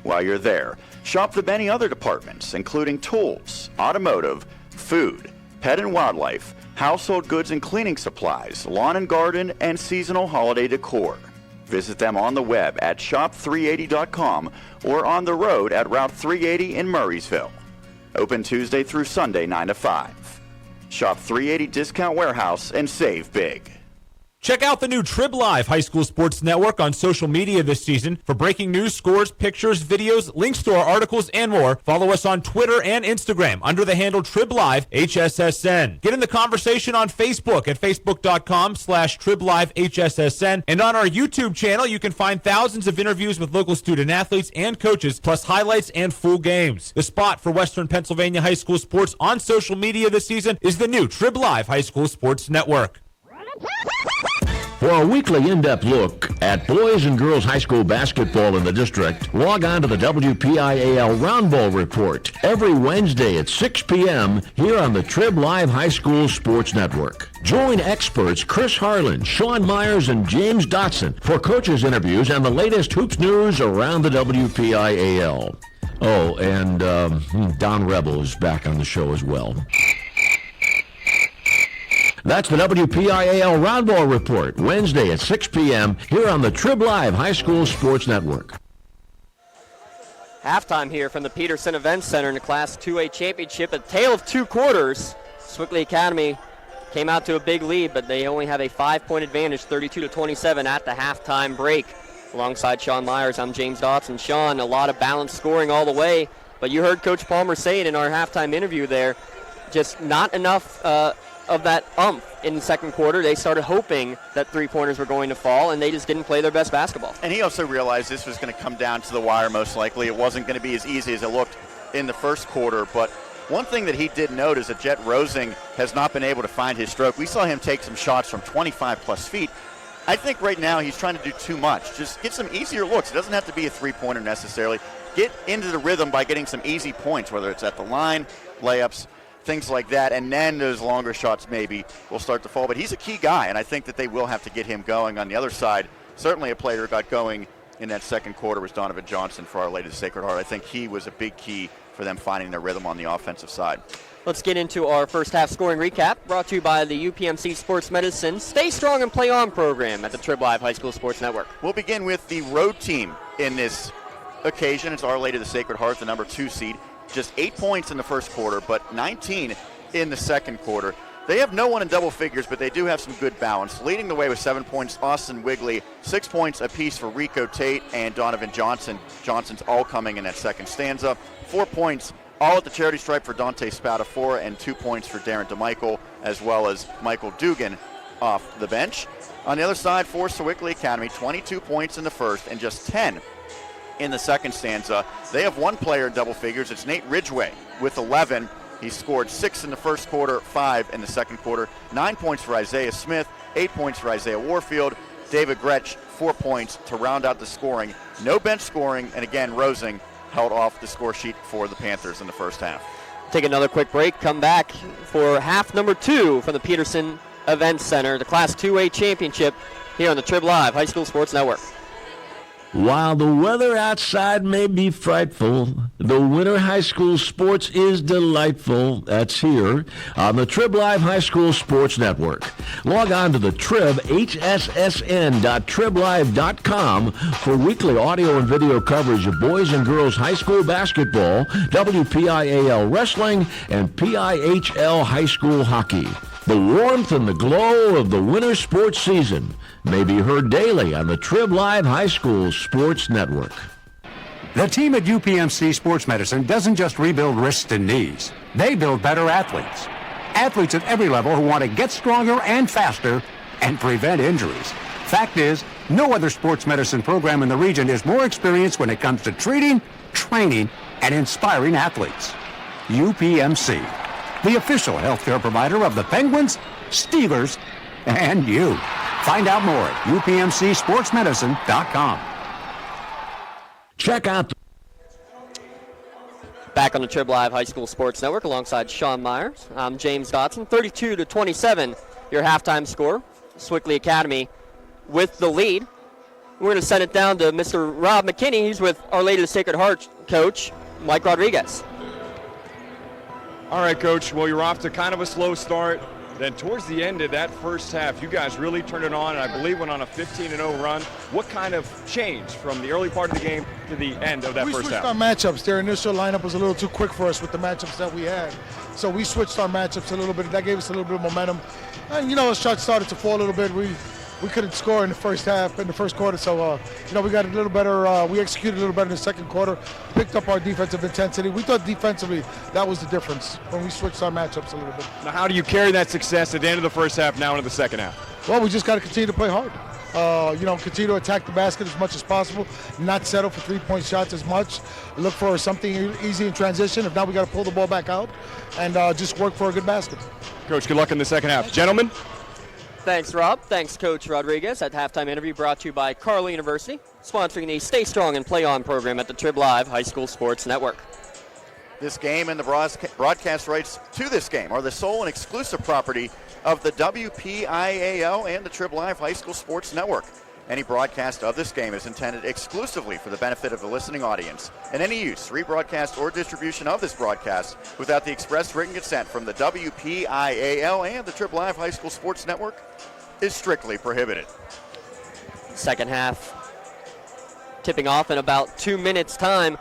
While you're there, shop the many other departments, including tools, automotive, food, pet and wildlife, household goods and cleaning supplies, lawn and garden, and seasonal holiday decor. Visit them on the web at shop380.com or on the road at Route 380 in Murraysville. Open Tuesday through Sunday, 9 to 5. Shop 380 Discount Warehouse and save big. Check out the new Trib Live High School Sports Network on social media this season for breaking news, scores, pictures, videos, links to our articles, and more. Follow us on Twitter and Instagram under the handle Trib Live HSSN. Get in the conversation on Facebook at facebook.com/Trib Live HSSN. And on our YouTube channel, you can find thousands of interviews with local student athletes and coaches, plus highlights and full games. The spot for Western Pennsylvania high school sports on social media this season is the new Trib Live High School Sports Network. For a weekly in-depth look at boys and girls high school basketball in the district, log on to the WPIAL Round Ball Report every Wednesday at 6 p.m. here on the Trib Live High School Sports Network. Join experts Chris Harlan, Sean Meyers, and James Dotson for coaches' interviews and the latest hoops news around the WPIAL. Oh, and Don Rebel is back on the show as well. That's the WPIAL Round Ball Report, Wednesday at 6 p.m. here on the Trib Live High School Sports Network. Halftime here from the Petersen Events Center in the Class 2A Championship. A tale of two quarters. Sewickley Academy came out to a big lead, but they only have a 5-point advantage, 32-27 at the halftime break. Alongside Sean Meyers, I'm James Dotson. Sean, a lot of balanced scoring all the way, but you heard Coach Palmer say it in our halftime interview there, just not enough of that in the second quarter. They started hoping that three-pointers were going to fall, and they just didn't play their best basketball. And he also realized this was going to come down to the wire most likely. It wasn't going to be as easy as it looked in the first quarter, but One thing that he did note is that Jet Rosing has not been able to find his stroke. We saw him take some shots from 25-plus feet. I think right now he's trying to do too much. Just get some easier looks. It doesn't have to be a three-pointer necessarily. Get into the rhythm by getting some easy points, whether it's at the line, layups, things like that, and then those longer shots maybe will start to fall. But he's a key guy, and I think that they will have to get him going. On the other side, certainly a player who got going in that second quarter was Donovan Johnson for Our Lady of the Sacred Heart. I think he was a big key for them finding their rhythm on the offensive side. Let's get into our first half scoring recap, brought to you by the UPMC Sports Medicine Stay Strong and Play On program at the Trib Live High School Sports Network. We'll begin with the road team in this occasion. It's Our Lady of the Sacred Heart, the number 2 seed. Just 8 points in the first quarter, but 19 in the second quarter. They have no one in double figures, but they do have some good balance. Leading the way with 7 points, Austin Wigley, 6 points apiece for Rico Tate and Donovan Johnson. Johnson's all coming in that second stanza. 4 points all at the charity stripe for Dante Spatafora, and 2 points for Darren DeMichael, as well as Michael Dugan off the bench. On the other side, for Sewickley Academy, 22 points in the first and just 10 in the second stanza. They have one player in double figures. It's Nate Ridgway with 11. He scored 6 in the first quarter, 5 in the second quarter. 9 points for Isaiah Smith, 8 points for Isaiah Warfield. David Gretsch, 4 points to round out the scoring. No bench scoring, and again, Rosing held off the score sheet for the Panthers in the first half. Take another quick break, come back for half number 2 from the Petersen Events Center, the Class 2A Championship here on the Trib Live High School Sports Network. While the weather outside may be frightful, the winter high school sports is delightful. That's here on the Trib Live High School Sports Network. Log on to the Trib, hssn.triblive.com for weekly audio and video coverage of boys and girls high school basketball, WPIAL wrestling, and PIHL high school hockey. The warmth and the glow of the winter sports season may be heard daily on the Trib Live High School Sports Network. The team at UPMC Sports Medicine doesn't just rebuild wrists and knees. They build better athletes. Athletes at every level who want to get stronger and faster and prevent injuries. Fact is, no other sports medicine program in the region is more experienced when it comes to treating, training, and inspiring athletes. UPMC, the official healthcare provider of the Penguins, Steelers, and you. Find out more at upmcsportsmedicine.com. Check out Back on the Trib Live High School Sports Network alongside Sean Meyers. I'm James Dotson. 32-27, your halftime score. Sewickley Academy with the lead. We're going to send it down to Mr. Rob McKinney. He's with Our Lady of the Sacred Heart coach, Mike Rodriguez. All right, Coach. Well, you're off to kind of a slow start. Then towards the end of that first half, you guys really turned it on, and I believe went on a 15-0 run. What kind of change from the early part of the game to the end of that first half? We switched our matchups. Their initial lineup was a little too quick for us with the matchups that we had. So we switched our matchups a little bit. That gave us a little bit of momentum. And, as shots started to fall a little bit, we couldn't score in the first half, in the first quarter. So, we got a little better. We executed a little better in the second quarter, picked up our defensive intensity. We thought defensively that was the difference when we switched our matchups a little bit. Now, how do you carry that success at the end of the first half now into the second half? Well, we just got to continue to play hard. Continue to attack the basket as much as possible, not settle for three-point shots as much. Look for something easy in transition. If not, we got to pull the ball back out and just work for a good basket. Coach, good luck in the second half. Gentlemen. Thanks, Rob. Thanks, Coach Rodriguez. That halftime interview brought to you by Carle University, sponsoring the Stay Strong and Play On program at the Trib Live High School Sports Network. This game and the broadcast rights to this game are the sole and exclusive property of the WPIAL and the Trib Live High School Sports Network. Any broadcast of this game is intended exclusively for the benefit of the listening audience, and any use, rebroadcast, or distribution of this broadcast without the express written consent from the WPIAL and the Trib Live High School Sports Network is strictly prohibited. Second half tipping off in about 2 minutes' time.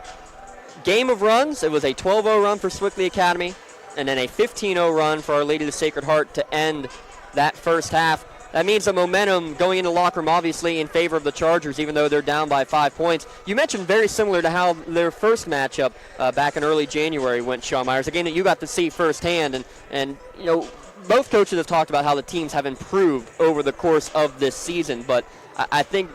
Game of runs, it was a 12-0 run for Sewickley Academy, and then a 15-0 run for Our Lady of the Sacred Heart to end that first half. That means the momentum going into the locker room, obviously, in favor of the Chargers, even though they're down by 5 points. You mentioned very similar to how their first matchup back in early January went, Sean Meyers, a game that you got to see firsthand. And both coaches have talked about how the teams have improved over the course of this season. But I think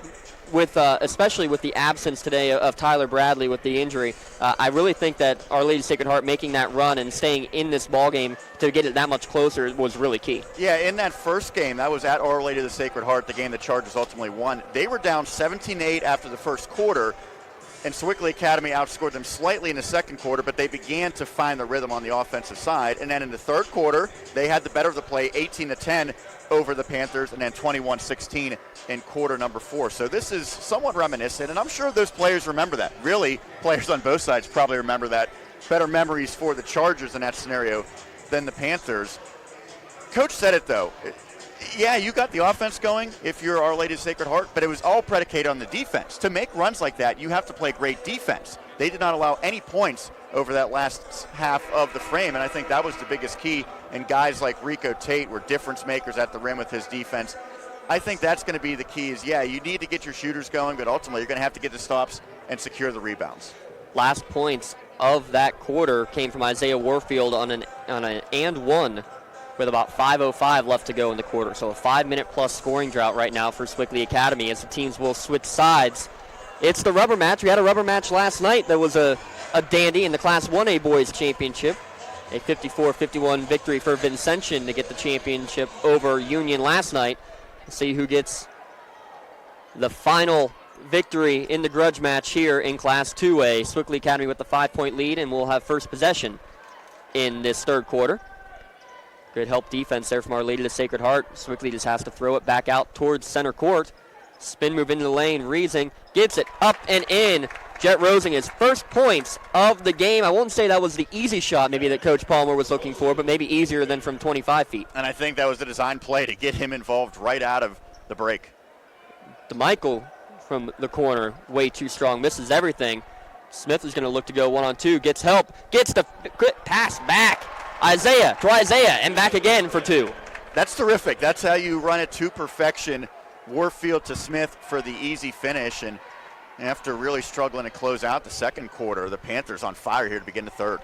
with especially with the absence today of Tyler Bradley with the injury, I really think that Our Lady Sacred Heart making that run and staying in this ball game to get it that much closer was really key. Yeah, in that first game, that was at Our Lady of the Sacred Heart, the game the Chargers ultimately won. They were down 17-8 after the first quarter, and Sewickley Academy outscored them slightly in the second quarter, but they began to find the rhythm on the offensive side. And then in the third quarter, they had the better of the play, 18-10 over the Panthers, and then 21-16 in quarter number 4. So this is somewhat reminiscent, and I'm sure those players remember that. Really, players on both sides probably remember that. Better memories for the Chargers in that scenario than the Panthers. Coach said it, though. Yeah, you got the offense going if you're Our Lady of Sacred Heart, but it was all predicated on the defense. To make runs like that, you have to play great defense. They did not allow any points over that last half of the frame, and I think that was the biggest key. And guys like Rico Tate were difference makers at the rim with his defense. I think that's going to be the key is, yeah, you need to get your shooters going, but ultimately you're going to have to get the stops and secure the rebounds. Last points of that quarter came from Isaiah Warfield on an and one with about 5:05 left to go in the quarter. So a 5-minute plus scoring drought right now for Sewickley Academy as the teams will switch sides. It's the rubber match. We had a rubber match last night that was a dandy in the Class 1A Boys Championship. A 54-51 victory for Vincentian to get the championship over Union last night. Let's see who gets the final victory in the grudge match here in Class 2A. Sewickley Academy with the 5-point lead, and we'll have first possession in this third quarter. Good help defense there from Our Lady of the Sacred Heart. Sewickley just has to throw it back out towards center court. Spin move into the lane. Reesing gets it up and in. Jet Rosing his first points of the game. I won't say that was the easy shot maybe that Coach Palmer was looking for, but maybe easier than from 25 feet. And I think that was the design play to get him involved right out of the break. DeMichael from the corner, way too strong, misses everything. Smith is going to look to go 1-on-2, gets help, gets the pass back. Isaiah, and back again for 2. That's terrific. That's how you run it to perfection. Warfield to Smith for the easy finish, and after really struggling to close out the second quarter, the Panthers on fire here to begin the third.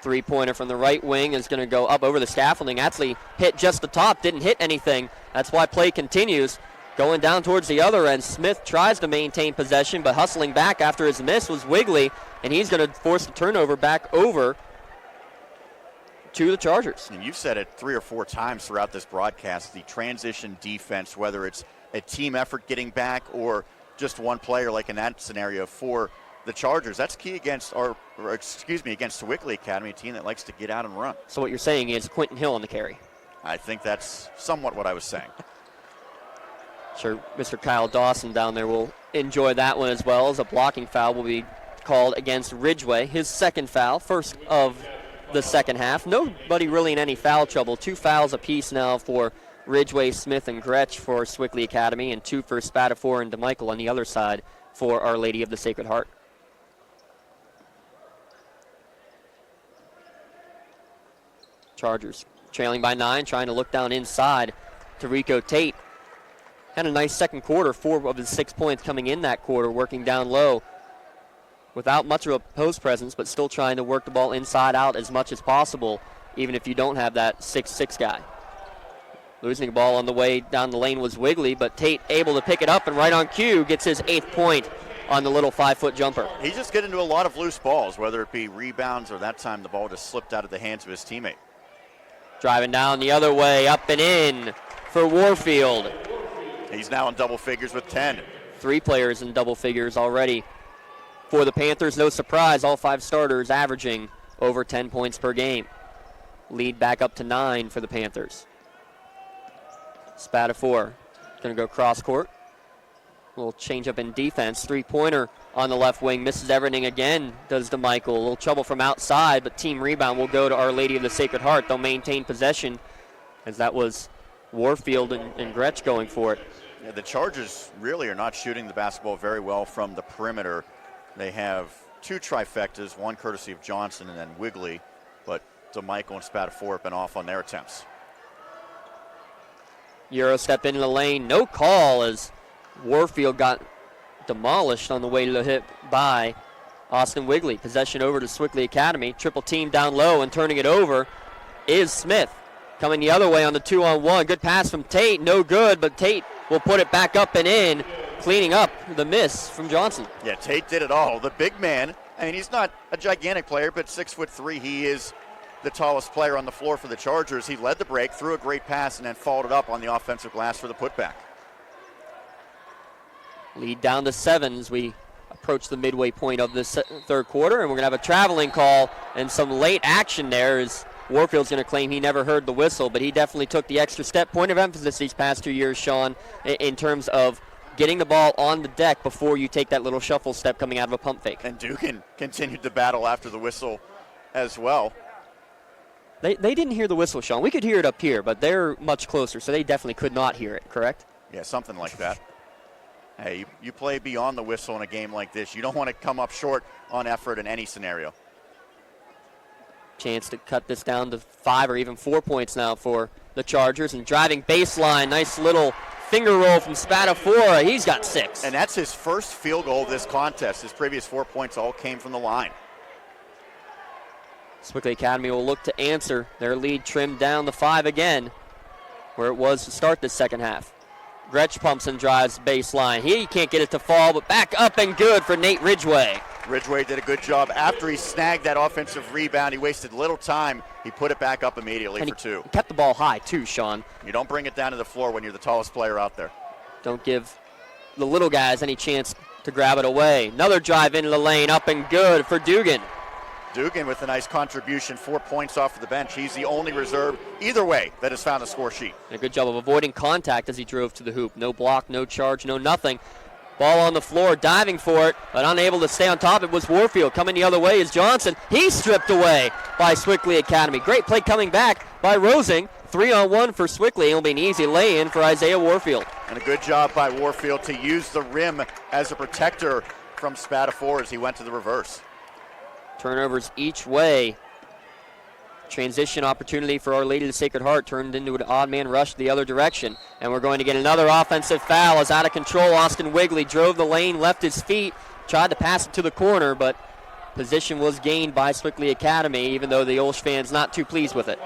Three-pointer from the right wing is going to go up over the scaffolding. Actually hit just the top, didn't hit anything. That's why play continues. Going down towards the other end, Smith tries to maintain possession, but hustling back after his miss was Wigley, and he's going to force the turnover back over to the Chargers. And you've said it 3 or 4 times throughout this broadcast, the transition defense, whether it's a team effort getting back or just one player like in that scenario for the Chargers, that's key against against Sewickley Academy, a team that likes to get out and run. So what you're saying is Quentin Hill on the carry. I think that's somewhat what I was saying. Sure, Mr. Kyle Dotson down there will enjoy that one as well, as a blocking foul will be called against Ridgeway. His second foul, first of the second half. Nobody really in any foul trouble. 2 fouls apiece now for Ridgeway, Smith, and Gretsch for Sewickley Academy, and 2 for Spatafor and DeMichael on the other side for Our Lady of the Sacred Heart. Chargers trailing by 9, trying to look down inside to Rico Tate. Had a nice second quarter, 4 of his 6 points coming in that quarter, working down low without much of a post presence, but still trying to work the ball inside out as much as possible, even if you don't have that 6'6" guy. Losing the ball on the way down the lane was Wigley, but Tate able to pick it up, and right on cue gets his 8th point on the little 5-foot jumper. He's just getting into a lot of loose balls, whether it be rebounds or that time the ball just slipped out of the hands of his teammate. Driving down the other way, up and in for Warfield. He's now in double figures with 10. 3 players in double figures already for the Panthers. No surprise, all 5 starters averaging over 10 points per game. Lead back up to 9 for the Panthers. Spatafor going to go cross court. A little change up in defense. 3-pointer on the left wing. Misses everything again, does DeMichael. A little trouble from outside, but team rebound will go to Our Lady of the Sacred Heart. They'll maintain possession, as that was Warfield and Gretsch going for it. Yeah, the Chargers really are not shooting the basketball very well from the perimeter. They have 2 trifectas, one courtesy of Johnson and then Wigley, but DeMichael and Spatafor have been off on their attempts. Euro step into the lane, no call as Warfield got demolished on the way to the hit by Austin Wigley. Possession over to Sewickley Academy. Triple team down low, and turning it over is Smith. Coming the other way on the 2-on-1. Good pass from Tate, no good, but Tate will put it back up and in. cleaning up the miss from Johnson. Yeah, Tate did it all. The big man, I mean, he's not a gigantic player, but 6'3", he is the tallest player on the floor for the Chargers. He led the break, threw a great pass, and then followed it up on the offensive glass for the putback. Lead down to 7 as we approach the midway point of this third quarter, and we're going to have a traveling call and some late action there as Warfield's going to claim he never heard the whistle, but he definitely took the extra step. Point of emphasis these past 2 years, Sean, in terms of getting the ball on the deck before you take that little shuffle step coming out of a pump fake. And Dugan continued the battle after the whistle as well. They didn't hear the whistle, Sean. We could hear it up here, but they're much closer, so they definitely could not hear it, correct? Yeah, something like that. Hey, you play beyond the whistle in a game like this. You don't want to come up short on effort in any scenario. Chance to cut this down to 5 or even 4 points now for the Chargers. And driving baseline, nice little finger roll from Spadafora. He's got 6. And that's his first field goal of this contest. His previous 4 points all came from the line. Sewickley Academy will look to answer their lead, trimmed down to 5 again, where it was to start this second half. Gretsch pumps and drives baseline. He can't get it to fall, but back up and good for Nate Ridgway. Ridgway did a good job. After he snagged that offensive rebound, he wasted little time. He put it back up immediately for 2. He kept the ball high, too, Sean. You don't bring it down to the floor when you're the tallest player out there. Don't give the little guys any chance to grab it away. Another drive into the lane, up and good for Dugan. Dugan with a nice contribution, 4 points off of the bench. He's the only reserve, either way, that has found the score sheet. And a good job of avoiding contact as he drove to the hoop. No block, no charge, no nothing. Ball on the floor, diving for it, but unable to stay on top. It was Warfield. Coming the other way is Johnson. He's stripped away by Sewickley Academy. Great play coming back by Rosing. 3-on-1 for Sewickley. It'll be an easy lay-in for Isaiah Warfield. And a good job by Warfield to use the rim as a protector from Spadafore as he went to the reverse. Turnovers each way. Transition opportunity for Our Lady of the Sacred Heart turned into an odd man rush the other direction. And we're going to get another offensive foul. It's out of control. Austin Wigley drove the lane, left his feet, tried to pass it to the corner, but position was gained by Sewickley Academy, even though the Olsh fans not too pleased with it.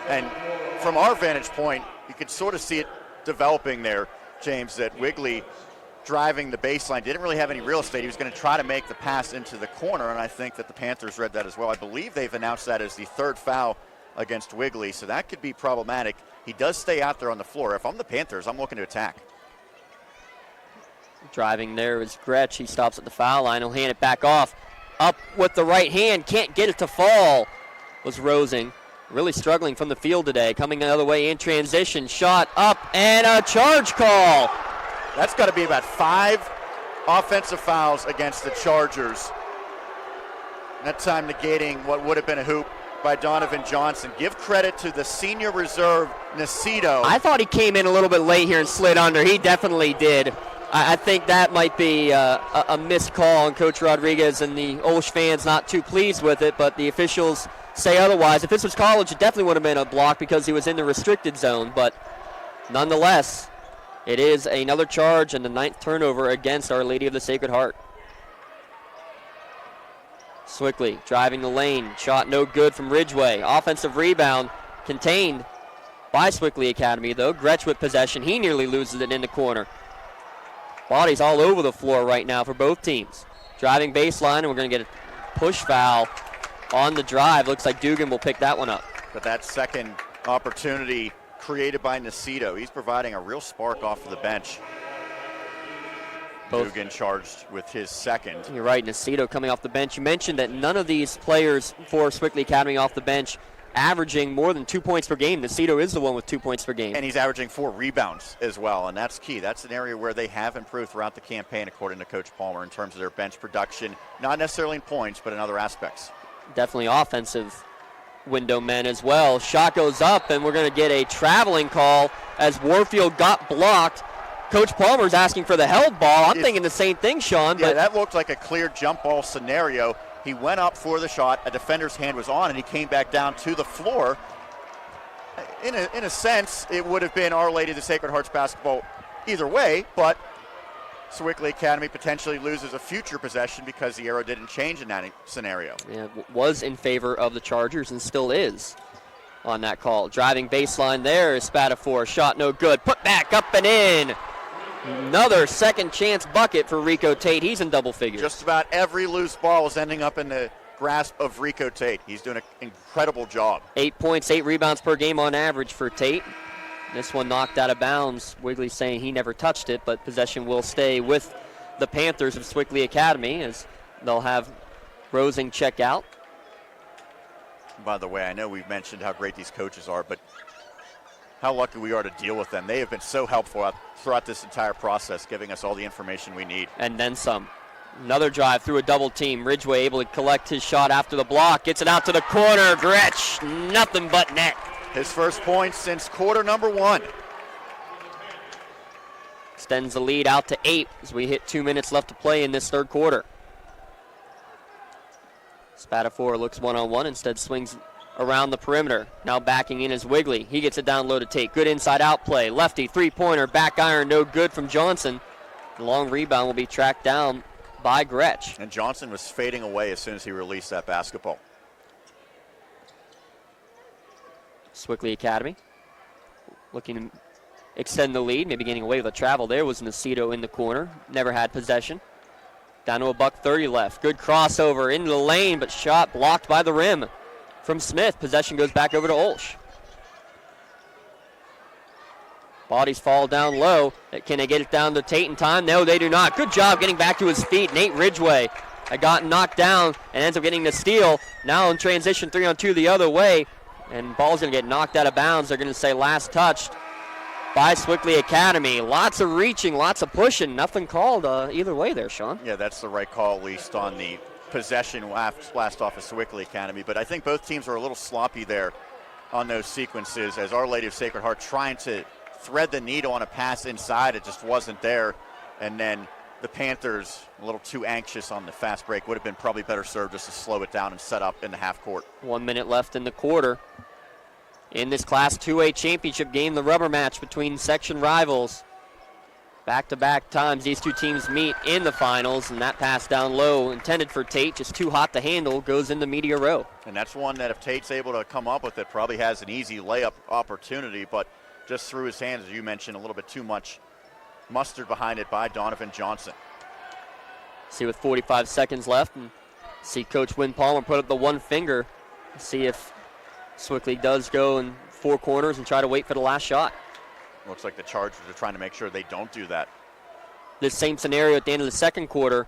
And from our vantage point, you could sort of see it developing there, James, that Wigley driving the baseline didn't really have any real estate. He was going to try to make the pass into the corner, and I think that the Panthers read that as well. I believe they've announced that as the 3rd foul against Wigley, so that could be problematic. He does stay out there on the floor. If I'm the Panthers, I'm looking to attack. Driving there is Gretsch. He stops at the foul line. He'll hand it back off. Up with the right hand. Can't get it to fall was Rosing. Really struggling from the field today. Coming the other way in transition. Shot up and a charge call. That's got to be about 5 offensive fouls against the Chargers. That time negating what would have been a hoop by Donovan Johnson. Give credit to the senior reserve, Nacito. I thought he came in a little bit late here and slid under. He definitely did. I think that might be a missed call on Coach Rodriguez, and the Olsh fans not too pleased with it, but the officials say otherwise. If this was college, it definitely would have been a block because he was in the restricted zone, but nonetheless, it is another charge and the 9th turnover against Our Lady of the Sacred Heart. Sewickley driving the lane. Shot no good from Ridgway. Offensive rebound contained by Sewickley Academy, though. Gretsch with possession. He nearly loses it in the corner. Bodies all over the floor right now for both teams. Driving baseline, and we're going to get a push foul on the drive. Looks like Dugan will pick that one up. But that second opportunity created by Nacito. He's providing a real spark off of the bench. Dugan charged with his second. You're right, Nacito coming off the bench. You mentioned that none of these players for Sewickley Academy off the bench averaging more than 2 points per game. Nacito is the one with 2 points per game. And he's averaging 4 rebounds as well, and that's key. That's an area where they have improved throughout the campaign, according to Coach Palmer, in terms of their bench production, not necessarily in points, but in other aspects. Definitely offensive window men as well. Shot goes up, and we're going to get a traveling call as Warfield got blocked. Coach Palmer's asking for the held ball. I'm thinking the same thing, Sean. Yeah, but that looked like a clear jump ball scenario. He went up for the shot, a defender's hand was on, and he came back down to the floor. In a sense, it would have been Our Lady of the Sacred Heart's basketball either way, but Sewickley Academy potentially loses a future possession because the arrow didn't change in that scenario. Yeah, was in favor of the Chargers and still is on that call. Driving baseline there is Spadafore. Shot no good. Put back up and in. Another second chance bucket for Rico Tate. He's in double figures. Just about every loose ball is ending up in the grasp of Rico Tate. He's doing an incredible job. 8 points, 8 rebounds per game on average for Tate. This one knocked out of bounds. Wigley saying he never touched it, but possession will stay with the Panthers of Sewickley Academy as they'll have Rosing check out. By the way, I know we've mentioned how great these coaches are, but how lucky we are to deal with them. They have been so helpful throughout this entire process, giving us all the information we need. And then some. Another drive through a double team. Ridgway able to collect his shot after the block. Gets it out to the corner. Gretsch, nothing but net. His first point since quarter number 1. Extends the lead out to 8 as we hit 2 minutes left to play in this third quarter. Spatafor looks one-on-one, instead swings around the perimeter. Now backing in is Wigley. He gets it down low to Tate. Good inside-out play. Lefty, three-pointer, back iron, no good from Johnson. The long rebound will be tracked down by Gretsch. And Johnson was fading away as soon as he released that basketball. Sewickley Academy looking to extend the lead, maybe getting away with a travel there was Nacito in the corner. Never had possession. Down to $1:30 left. Good crossover into the lane, but shot blocked by the rim from Smith. Possession goes back over to Olsch. Bodies fall down low. Can they get it down to Tate in time? No, they do not. Good job getting back to his feet. Nate Ridgway got knocked down and ends up getting the steal. Now in transition 3-on-2 the other way. And ball's going to get knocked out of bounds. They're going to say last touched by Sewickley Academy. Lots of reaching, lots of pushing. Nothing called either way there, Sean. Yeah, that's the right call, at least on the possession last off of Sewickley Academy. But I think both teams were a little sloppy there on those sequences as Our Lady of Sacred Heart trying to thread the needle on a pass inside. It just wasn't there. And then the Panthers, a little too anxious on the fast break. Would have been probably better served just to slow it down and set up in the half court. 1 minute left in the quarter. In this Class 2A championship game, the rubber match between section rivals. Back-to-back times these two teams meet in the finals, and that pass down low intended for Tate, just too hot to handle, goes into media row. And that's one that if Tate's able to come up with it, probably has an easy layup opportunity, but just through his hands, as you mentioned, a little bit too much mustard behind it by Donovan Johnson. See with 45 seconds left, and see Coach Wynn Palmer put up the one finger. See if Sewickley does go in four corners and try to wait for the last shot. Looks like the Chargers are trying to make sure they don't do that. This same scenario at the end of the second quarter,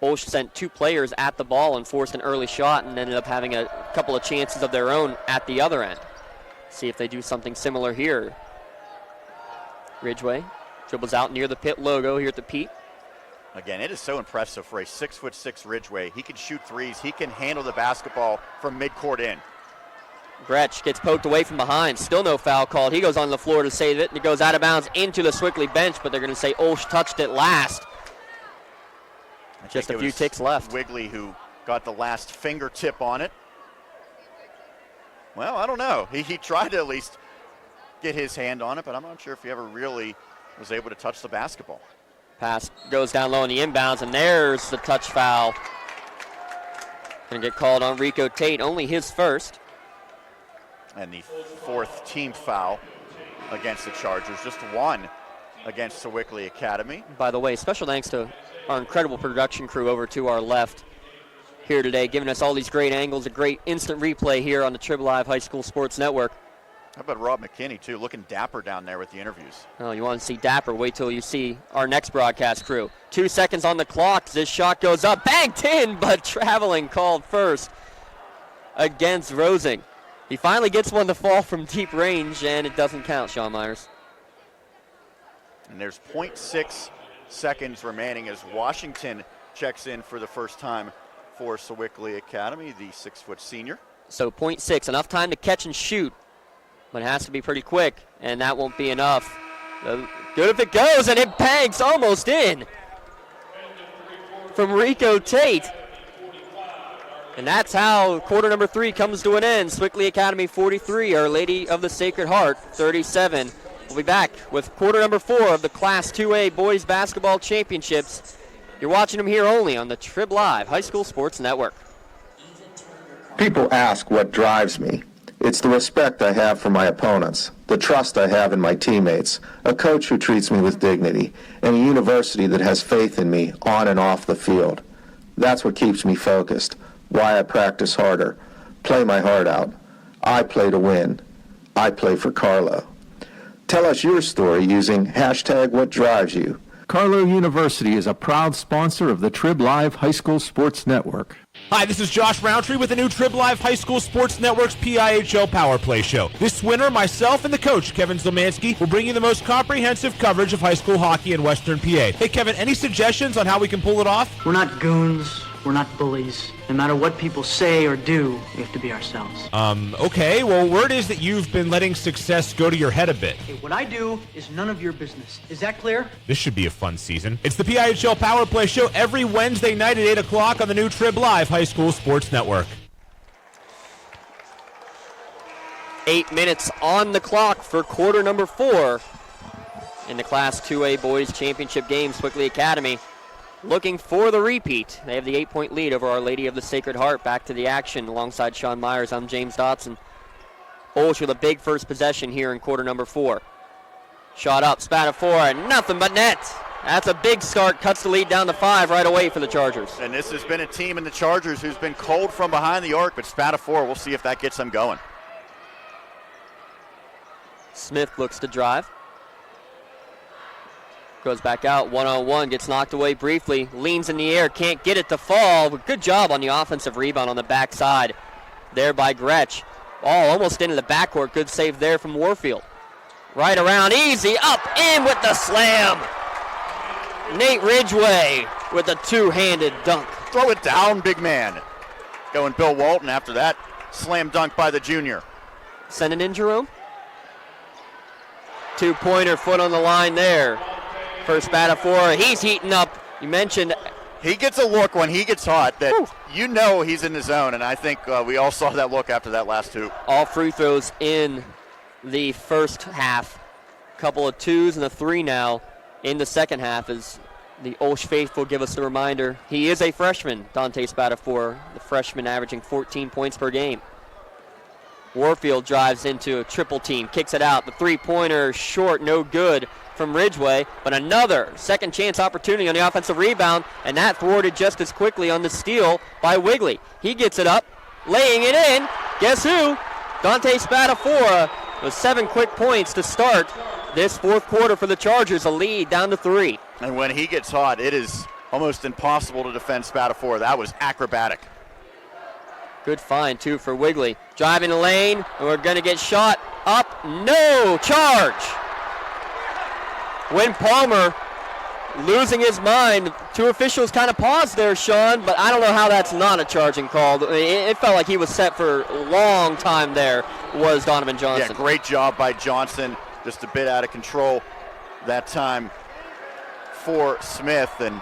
Olsch sent two players at the ball and forced an early shot and ended up having a couple of chances of their own at the other end. See if they do something similar here. Ridgway dribbles out near the Pitt logo here at the Pete. Again, it is so impressive for a 6'6" Ridgway. He can shoot threes. He can handle the basketball from midcourt in. Gretsch gets poked away from behind. Still no foul called. He goes on the floor to save it, and it goes out of bounds into the Sewickley bench, but they're going to say Olsch touched it last. Just a few ticks left. Wigley who got the last fingertip on it. Well, I don't know. He tried to at least get his hand on it, but I'm not sure if he ever really was able to touch the basketball. Pass goes down low in the inbounds, and there's the touch foul. Going to get called on Rico Tate, only his first. And the fourth team foul against the Chargers, just one against Sewickley Academy. By the way, special thanks to our incredible production crew over to our left here today, giving us all these great angles, a great instant replay here on the Trib Live High School Sports Network. How about Rob McKinney, too, looking dapper down there with the interviews. Oh, you want to see dapper? Wait till you see our next broadcast crew. 2 seconds on the clock. This shot goes up, banked in, but traveling called first against Rosing. He finally gets one to fall from deep range, and it doesn't count, Sean Meyers. And there's 0.6 seconds remaining as Washington checks in for the first time for Sewickley Academy, the 6-foot senior. So 0.6, enough time to catch and shoot, but it has to be pretty quick, and that won't be enough. Good if it goes, and it bangs almost in from Rico Tate. And that's how quarter number 3 comes to an end. Sewickley Academy 43, Our Lady of the Sacred Heart 37. We'll be back with quarter number 4 of the Class 2A Boys Basketball Championships. You're watching them here only on the Trib Live High School Sports Network. People ask what drives me. It's the respect I have for my opponents, the trust I have in my teammates, a coach who treats me with dignity, and a university that has faith in me on and off the field. That's what keeps me focused, why I practice harder, play my heart out. I play to win. I play for Carlo. Tell us your story using #WhatDriveSYou. Carlo University is a proud sponsor of the Trib Live High School Sports Network. Hi, this is Josh Roundtree with the new Trib Live High School Sports Network's PIHL Power Play Show. This winter, myself and the coach, Kevin Zlomansky, will bring you the most comprehensive coverage of high school hockey in Western PA. Hey, Kevin, any suggestions on how we can pull it off? We're not goons. We're not bullies. No matter what people say or do, we have to be ourselves. Okay. Well, word is that you've been letting success go to your head a bit. Hey, what I do is none of your business. Is that clear? This should be a fun season. It's the PIHL Power Play Show every Wednesday night at 8 o'clock on the new Trib Live High School Sports Network. 8 minutes on the clock for quarter number 4 in the Class 2A Boys Championship game. Sewickley Academy looking for the repeat. They have the 8-point lead over Our Lady of the Sacred Heart. Back to the action alongside Sean Meyers. I'm James Dotson. Olsh with a big first possession here in quarter number 4. Shot up, spat of 4, and nothing but net. That's a big start. Cuts the lead down to 5 right away for the Chargers. And this has been a team in the Chargers who's been cold from behind the arc, but spat of 4. We'll see if that gets them going. Smith looks to drive. Goes back out, one-on-one, gets knocked away briefly, leans in the air, can't get it to fall. Good job on the offensive rebound on the backside there by Gretsch. Ball almost into the backcourt, good save there from Warfield. Right around, easy, up, in with the slam. Nate Ridgway with a two-handed dunk. Throw it down, big man. Going Bill Walton after that slam dunk by the junior. Send it in, Jerome. Two-pointer, foot on the line there. First bat of 4, he's heating up. You mentioned he gets a look when he gets hot that you know he's in the zone, and I think we all saw that look after that last hoop. All free throws in the first half. Couple of 2s and a 3 now in the second half as the Olsh faithful give us the reminder. He is a freshman, Dante Spatafor, the freshman averaging 14 points per game. Warfield drives into a triple team, kicks it out. The three-pointer short, no good from Ridgway, but another second chance opportunity on the offensive rebound, and that thwarted just as quickly on the steal by Wigley. He gets it up, laying it in. Guess who? Dante Spatafor with 7 quick points to start this fourth quarter for the Chargers, a lead down to 3. And when he gets hot, it is almost impossible to defend Spatafor. That was acrobatic. Good find, too, for Wigley. Driving the lane, and we're going to get shot up. No charge. Win Palmer losing his mind. 2 officials kind of paused there, Sean, but I don't know how that's not a charging call. It felt like he was set for a long time there, was Donovan Johnson. Yeah, great job by Johnson. Just a bit out of control that time for Smith. And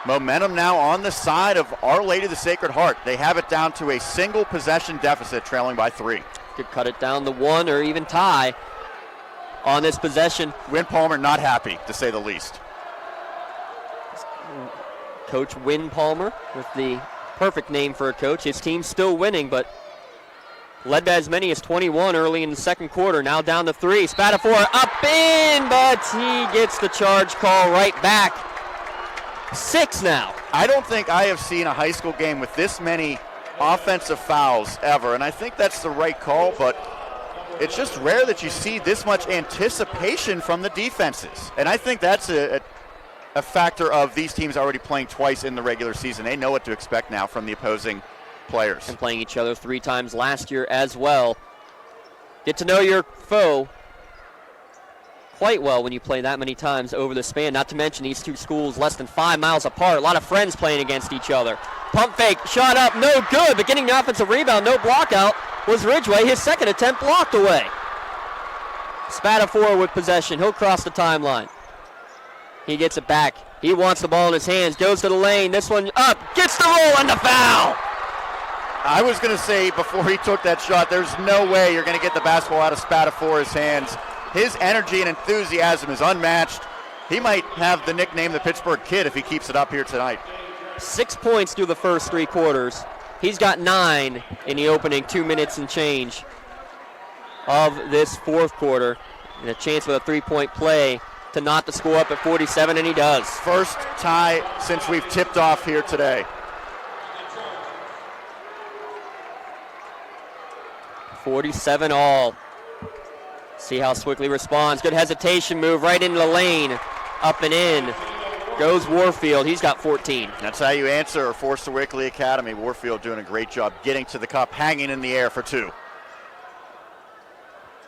momentum now on the side of Our Lady of the Sacred Heart. They have it down to a single possession deficit, trailing by 3. Could cut it down to 1 or even tie on this possession. Win Palmer not happy, to say the least. Coach Win Palmer with the perfect name for a coach. His team's still winning, but led by as many as 21 early in the second quarter. Now down to 3. Spatafor up in, but he gets the charge call right back. 6 now. I don't think I have seen a high school game with this many offensive fouls ever, and I think that's the right call, but it's just rare that you see this much anticipation from the defenses. And I think that's a factor of these teams already playing twice in the regular season. They know what to expect now from the opposing players. And playing each other 3 times last year as well. Get to know your foe quite well when you play that many times over the span. Not to mention these 2 schools less than 5 miles apart. A lot of friends playing against each other. Pump fake, shot up, no good, but getting the offensive rebound, no block out, was Ridgway. His second attempt blocked away. Spatafor with possession. He'll cross the timeline. He gets it back. He wants the ball in his hands, goes to the lane. This one up, gets the roll and the foul. I was going to say before he took that shot, there's no way you're going to get the basketball out of Spatafor's hands. His energy and enthusiasm is unmatched. He might have the nickname the Pittsburgh Kid if he keeps it up here tonight. 6 points through the first 3 quarters. He's got 9 in the opening 2 minutes and change of this fourth quarter. And a chance with a three-point play to knot the score up at 47, and he does. First tie since we've tipped off here today. 47 all. See how Sewickley responds. Good hesitation move right into the lane. Up and in. Goes Warfield. He's got 14. That's how you answer for Sewickley Academy. Warfield doing a great job getting to the cup, hanging in the air for 2.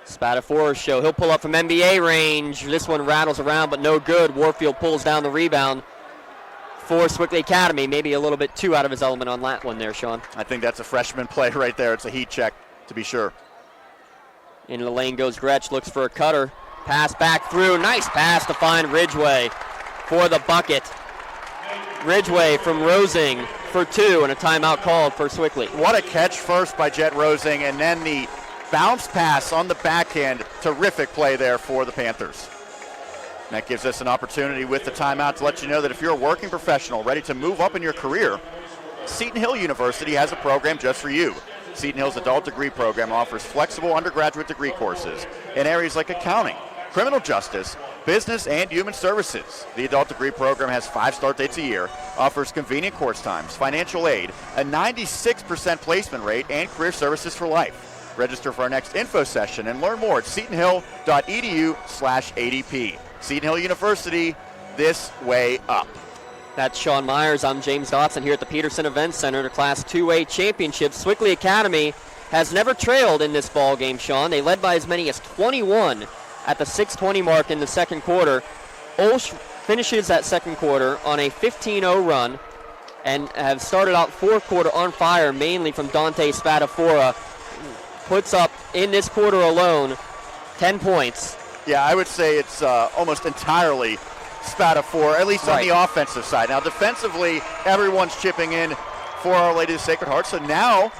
Spatafora show. He'll pull up from NBA range. This one rattles around, but no good. Warfield pulls down the rebound for Sewickley Academy. Maybe a little bit too out of his element on that one there, Sean. I think that's a freshman play right there. It's a heat check, to be sure. Into the lane goes Gretsch. Looks for a cutter. Pass back through. Nice pass to find Ridgway for the bucket. Ridgway from Rosing for 2, and a timeout called for Sewickley. What a catch first by Jet Rosing, and then the bounce pass on the backhand. Terrific play there for the Panthers. And that gives us an opportunity with the timeout to let you know that if you're a working professional ready to move up in your career, Seton Hill University has a program just for you. Seton Hill's adult degree program offers flexible undergraduate degree courses in areas like accounting, criminal justice, business, and human services. The adult degree program has 5 start dates a year, offers convenient course times, financial aid, a 96% placement rate, and career services for life. Register for our next info session and learn more at setonhill.edu/ADP. Seton Hill University, this way up. That's Sean Meyers. I'm James Dotson here at the Petersen Events Center, the Class 2A Championship. Sewickley Academy has never trailed in this ball game, Sean. They led by as many as 21 at the 6:20 mark in the second quarter. Olsh finishes that second quarter on a 15-0 run and have started out fourth quarter on fire, mainly from Dante Spatafora. Puts up, in this quarter alone, 10 points. Yeah, I would say it's almost entirely Spatafora, at least on the offensive side. Now, defensively, everyone's chipping in for Our Lady of the Sacred Heart. So now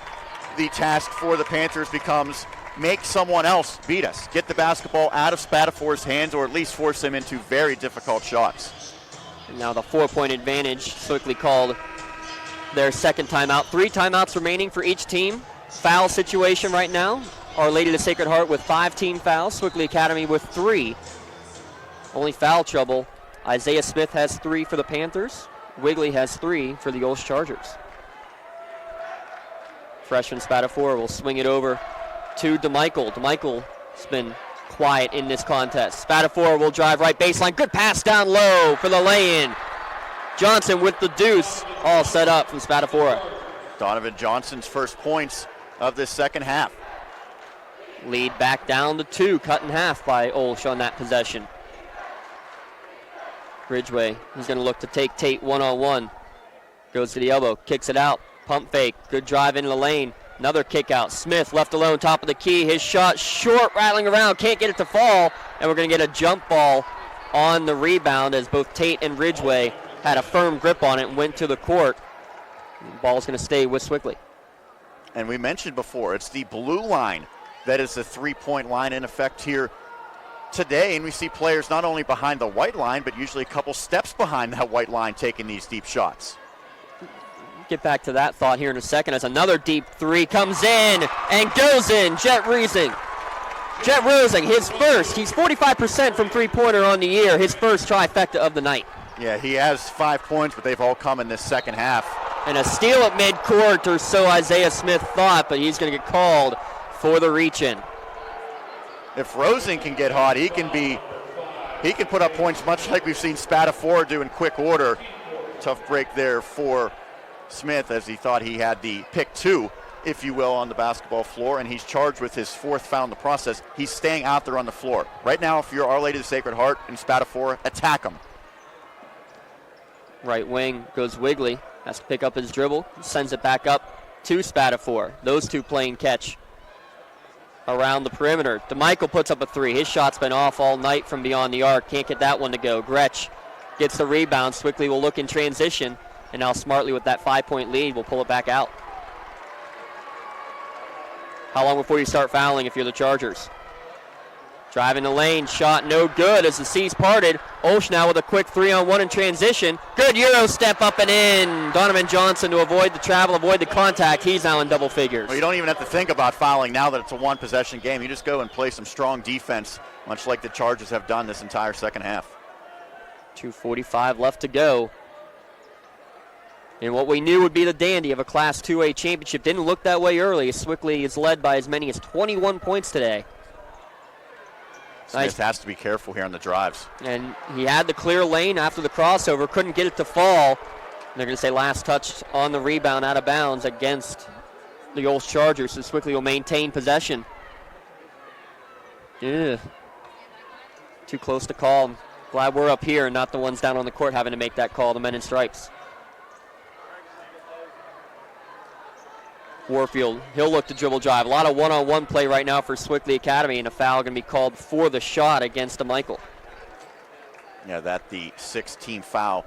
the task for the Panthers becomes make someone else beat us. Get the basketball out of Spatafora's hands, or at least force him into very difficult shots. And now the 4-point advantage. Sewickley called their second timeout. 3 timeouts remaining for each team. Foul situation right now. Our Lady of the Sacred Heart with 5 team fouls. Sewickley Academy with 3. Only foul trouble. Isaiah Smith has 3 for the Panthers. Wigley has 3 for the Olsh Chargers. Freshman Spatafora will swing it over to DeMichael. DeMichael's been quiet in this contest. Spatafora will drive right baseline. Good pass down low for the lay-in. Johnson with the deuce. All set up from Spatafora. Donovan Johnson's first points of this second half. Lead back down to 2, cut in half by Olsh on that possession. Ridgway, he's going to look to take Tate one-on-one. Goes to the elbow, kicks it out. Pump fake, good drive into the lane. Another kick out. Smith left alone, top of the key. His shot short, rattling around, can't get it to fall. And we're going to get a jump ball on the rebound as both Tate and Ridgway had a firm grip on it and went to the court. The ball's going to stay with Sewickley. And we mentioned before, it's the blue line that is the 3-point line in effect here today. And we see players not only behind the white line, but usually a couple steps behind that white line taking these deep shots. Get back to that thought here in a second as another deep 3 comes in and goes in. Jet Rosing, his first. He's 45% from three-pointer on the year. His first trifecta of the night. Yeah, he has 5 points, but they've all come in this second half. And a steal at midcourt, or so Isaiah Smith thought, but he's going to get called for the reach-in. If Rosing can get hot, he can put up points much like we've seen Spatafora do in quick order. Tough break there for Smith as he thought he had the pick 2, if you will, on the basketball floor, and he's charged with his 4th foul in the process. He's staying out there on the floor. Right now, if you're Our Lady of the Sacred Heart and Spatafora, attack him. Right wing goes Wigley, has to pick up his dribble, sends it back up to Spatafora. Those two playing catch around the perimeter. DeMichael puts up a 3. His shot's been off all night from beyond the arc. Can't get that one to go. Gretsch gets the rebound. Sewickley will look in transition, and now smartly with that 5-point lead, will pull it back out. How long before you start fouling if you're the Chargers? Driving the lane, shot no good as the seas parted. Olsch now with a quick 3-on-1 in transition. Good Euro step up and in. Donovan Johnson to avoid the travel, avoid the contact. He's now in double figures. Well, you don't even have to think about fouling now that it's a one-possession game. You just go and play some strong defense, much like the Chargers have done this entire second half. 2:45 left to go. And what we knew would be the dandy of a Class 2A championship didn't look that way early. Sewickley is led by as many as 21 points today. Smith has to be careful here on the drives. And he had the clear lane after the crossover, couldn't get it to fall. They're going to say last touch on the rebound out of bounds against the Olds Chargers, so Sewickley will maintain possession. Too close to call. Glad we're up here and not the ones down on the court having to make that call, the men in stripes. Warfield, he'll look to dribble drive. A lot of one-on-one play right now for Sewickley Academy, and a foul going to be called for the shot against Michael. Yeah, that the 6th-team foul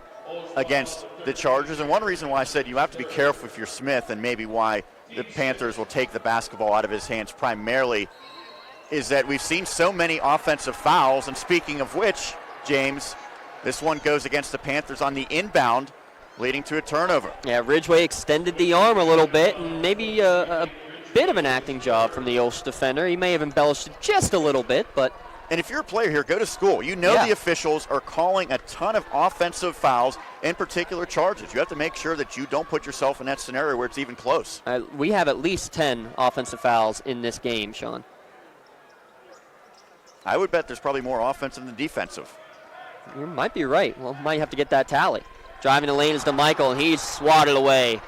against the Chargers. And one reason why I said you have to be careful if you're Smith, and maybe why the Panthers will take the basketball out of his hands primarily, is that we've seen so many offensive fouls. And speaking of which, James, this one goes against the Panthers on the inbound, leading to a turnover. Yeah, Ridgway extended the arm a little bit, and maybe a bit of an acting job from the Olsh defender. He may have embellished it just a little bit, but... And if you're a player here, go to school. You know the officials are calling a ton of offensive fouls, in particular charges. You have to make sure that you don't put yourself in that scenario where it's even close. We have at least 10 offensive fouls in this game, Sean. I would bet there's probably more offensive than defensive. You might be right. Well, might have to get that tally. Driving the lane is to Michael, and he's swatted away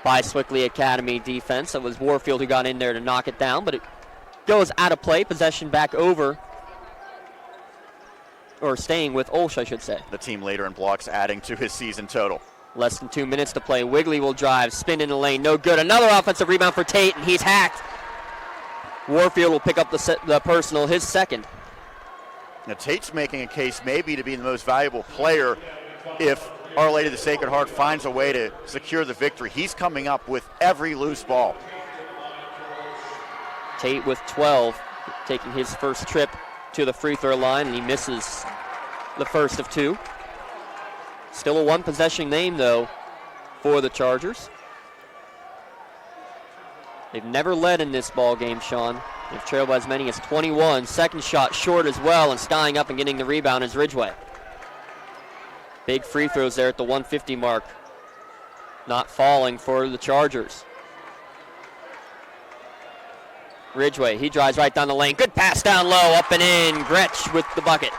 by Sewickley Academy defense. It was Warfield who got in there to knock it down, but it goes out of play. Possession back over, or staying with Olsh, I should say. The team leader in blocks, adding to his season total. Less than 2 minutes to play. Wigley will drive, spin in the lane, no good. Another offensive rebound for Tate, and he's hacked. Warfield will pick up the personal, his second. Now Tate's making a case maybe to be the most valuable player if Our Lady of the Sacred Heart finds a way to secure the victory. He's coming up with every loose ball. Tate with 12, taking his first trip to the free throw line, and he misses the first of two. Still a one-possession game, though, for the Chargers. They've never led in this ball game, Sean. They've trailed by as many as 21. Second shot short as well, and skying up and getting the rebound is Ridgway. Big free throws there at the 150 mark. Not falling for the Chargers. Ridgway, he drives right down the lane. Good pass down low, up and in. Gretsch with the bucket.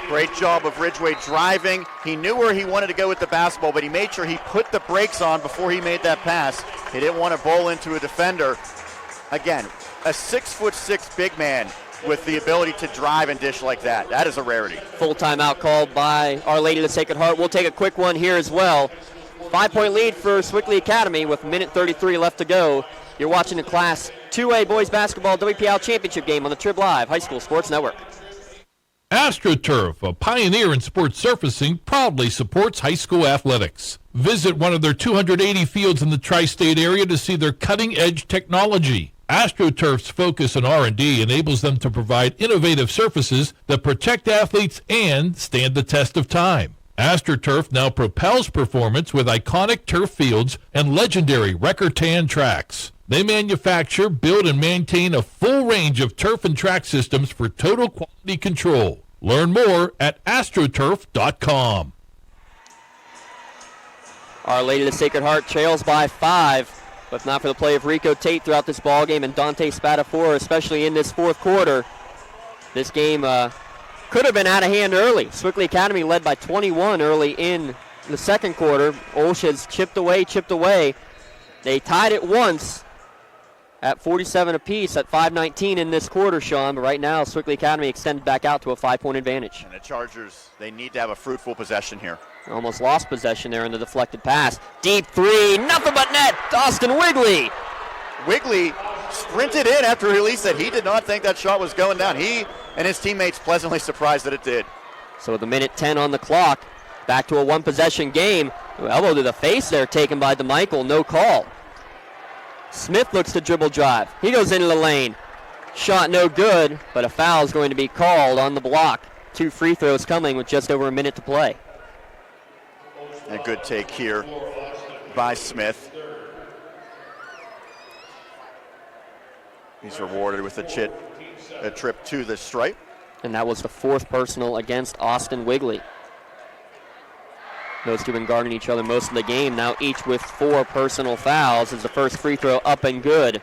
Great job of Ridgway driving. He knew where he wanted to go with the basketball, but he made sure he put the brakes on before he made that pass. He didn't want to bowl into a defender. Again, a 6'6" big man with the ability to drive and dish like that. That is a rarity. Full timeout called by Our Lady of the Sacred Heart. We'll take a quick one here as well. 5-point lead for Sewickley Academy with 1:33 left to go. You're watching the Class 2A Boys Basketball WPIAL Championship game on the Trib Live High School Sports Network. AstroTurf, a pioneer in sports surfacing, proudly supports high school athletics. Visit one of their 280 fields in the tri-state area to see their cutting-edge technology. AstroTurf's focus on R&D enables them to provide innovative surfaces that protect athletes and stand the test of time. AstroTurf now propels performance with iconic turf fields and legendary Recor-Tan tracks. They manufacture, build, and maintain a full range of turf and track systems for total quality control. Learn more at astroturf.com. Our Lady of the Sacred Heart trails by 5. But if not for the play of Rico Tate throughout this ball game and Dante Spatafora, especially in this fourth quarter, this game could have been out of hand early. Sewickley Academy led by 21 early in the second quarter. Olsh has chipped away. They tied it once at 47 apiece at 5:19 in this quarter, Sean. But right now, Sewickley Academy extended back out to a 5-point advantage. And the Chargers, they need to have a fruitful possession here. Almost lost possession there in the deflected pass. Deep three, nothing but net. Austin Wigley. Wigley sprinted in after release that he did not think that shot was going down. He and his teammates pleasantly surprised that it did. So with a minute 10 on the clock, back to a one-possession game. Elbow to the face there taken by DeMichael, no call. Smith looks to dribble drive. He goes into the lane. Shot no good, but a foul is going to be called on the block. 2 free throws coming with just over a minute to play. A good take here by Smith. He's rewarded with a trip to the stripe. And that was the 4th personal against Austin Wigley. Those two have been guarding each other most of the game, now each with 4 personal fouls as the first free throw up and good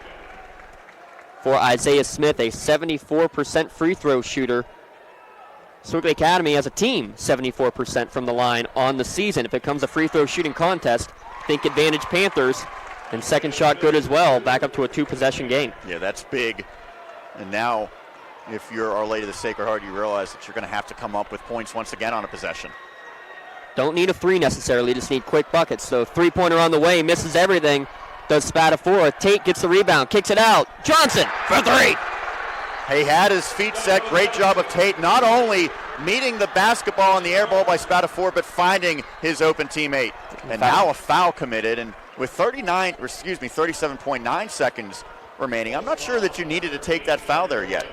for Isaiah Smith, a 74% free throw shooter. Sewickley Academy as a team, 74% from the line on the season. If it comes a free throw shooting contest, think advantage Panthers. And second shot good as well, back up to a 2-possession game. Yeah, that's big. And now, if you're Our Lady of the Sacred Heart, you realize that you're going to have to come up with points once again on a possession. Don't need a 3 necessarily, just need quick buckets. So 3-pointer on the way, misses everything. Does Spadafora. Tate gets the rebound, kicks it out. Johnson for 3. He had his feet set. Great job of Tate, not only meeting the basketball on the air ball by Spadafora, but finding his open teammate. And now a foul committed, and with 37.9 seconds remaining, I'm not sure that you needed to take that foul there yet.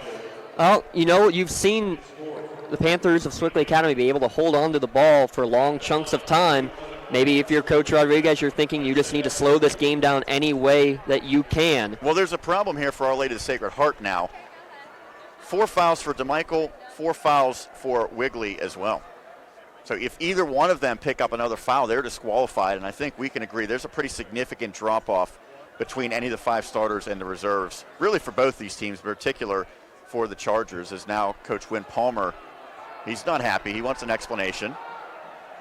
Well, you know, you've seen the Panthers of Sewickley Academy be able to hold on to the ball for long chunks of time. Maybe if you're Coach Rodriguez, you're thinking you just need to slow this game down any way that you can. Well, there's a problem here for Our Lady of the Sacred Heart now. 4 fouls for DeMichael, 4 fouls for Wigley as well. So if either one of them pick up another foul, they're disqualified, and I think we can agree there's a pretty significant drop-off between any of the 5 starters and the reserves, really for both these teams, but in particular for the Chargers, as now Coach Win Palmer, he's not happy. He wants an explanation.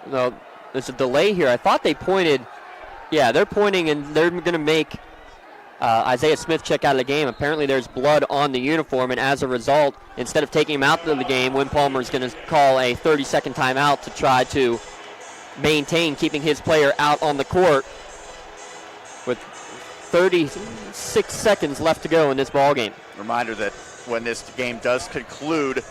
No, there's a delay here. I thought they pointed. Yeah, they're pointing, and they're going to make Isaiah Smith check out of the game. Apparently there's blood on the uniform, and as a result, instead of taking him out of the game, Win Palmer is going to call a 30-second timeout to try to maintain keeping his player out on the court with 36 seconds left to go in this ball game. Reminder that when this game does conclude,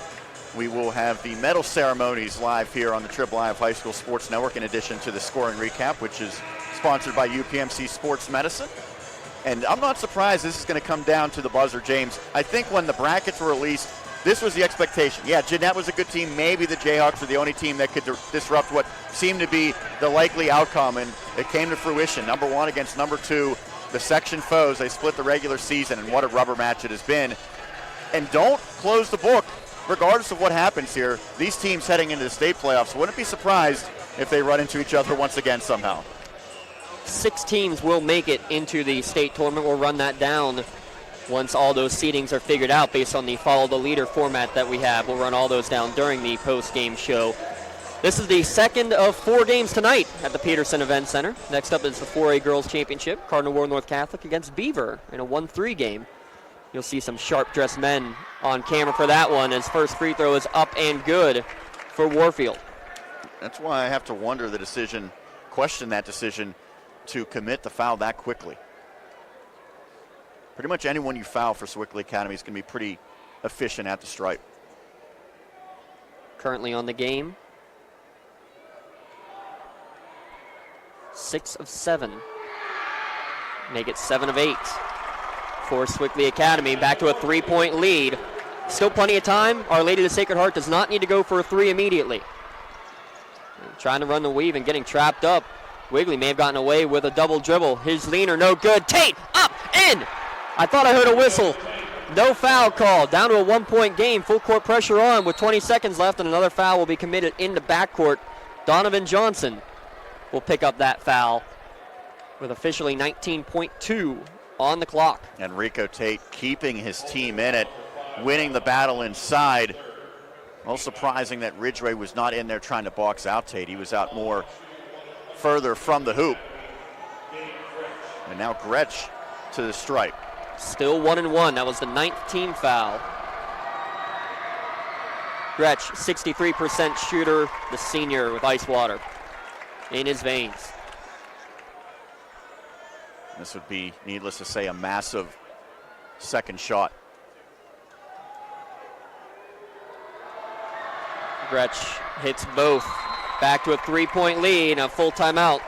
we will have the medal ceremonies live here on the Trib Live High School Sports Network, in addition to the scoring recap, which is sponsored by UPMC Sports Medicine. And I'm not surprised this is going to come down to the buzzer, James. I think when the brackets were released, this was the expectation. Yeah, Jeanette was a good team. Maybe the Jayhawks were the only team that could disrupt what seemed to be the likely outcome, and it came to fruition. Number 1 against number 2, the section foes. They split the regular season, and what a rubber match it has been. And don't close the book. Regardless of what happens here, these teams heading into the state playoffs, wouldn't be surprised if they run into each other once again somehow. 6 teams will make it into the state tournament. We'll run that down once all those seedings are figured out based on the follow the leader format that we have. We'll run all those down during the post-game show. This is the second of 4 games tonight at the Petersen Events Center. Next up is the 4A Girls Championship, Cardinal Ward North Catholic against Beaver in a 1-3 game. You'll see some sharp-dressed men on camera for that one, as first free throw is up and good for Warfield. That's why I have to wonder question that decision to commit the foul that quickly. Pretty much anyone you foul for Sewickley Academy is going to be pretty efficient at the stripe. Currently on the game, 6 of 7. Make it 7 of 8 for Sewickley Academy. Back to a 3-point lead. Still plenty of time. Our Lady of the Sacred Heart does not need to go for a 3 immediately. Trying to run the weave and getting trapped up. Wigley may have gotten away with a double dribble. His leaner, no good. Tate, up, in. I thought I heard a whistle. No foul call. Down to a 1-point game. Full court pressure on with 20 seconds left, and another foul will be committed in the backcourt. Donovan Johnson will pick up that foul with officially 19.2 on the clock. And Rico Tate keeping his team in it, winning the battle inside. Well, surprising that Ridgway was not in there trying to box out Tate. He was out more further from the hoop. And now Gretsch to the stripe. Still 1-1. That was the 9th team foul. Gretsch, 63% shooter, the senior with ice water in his veins. This would be, needless to say, a massive second shot. Gretsch hits both. Back to a 3-point lead, a full timeout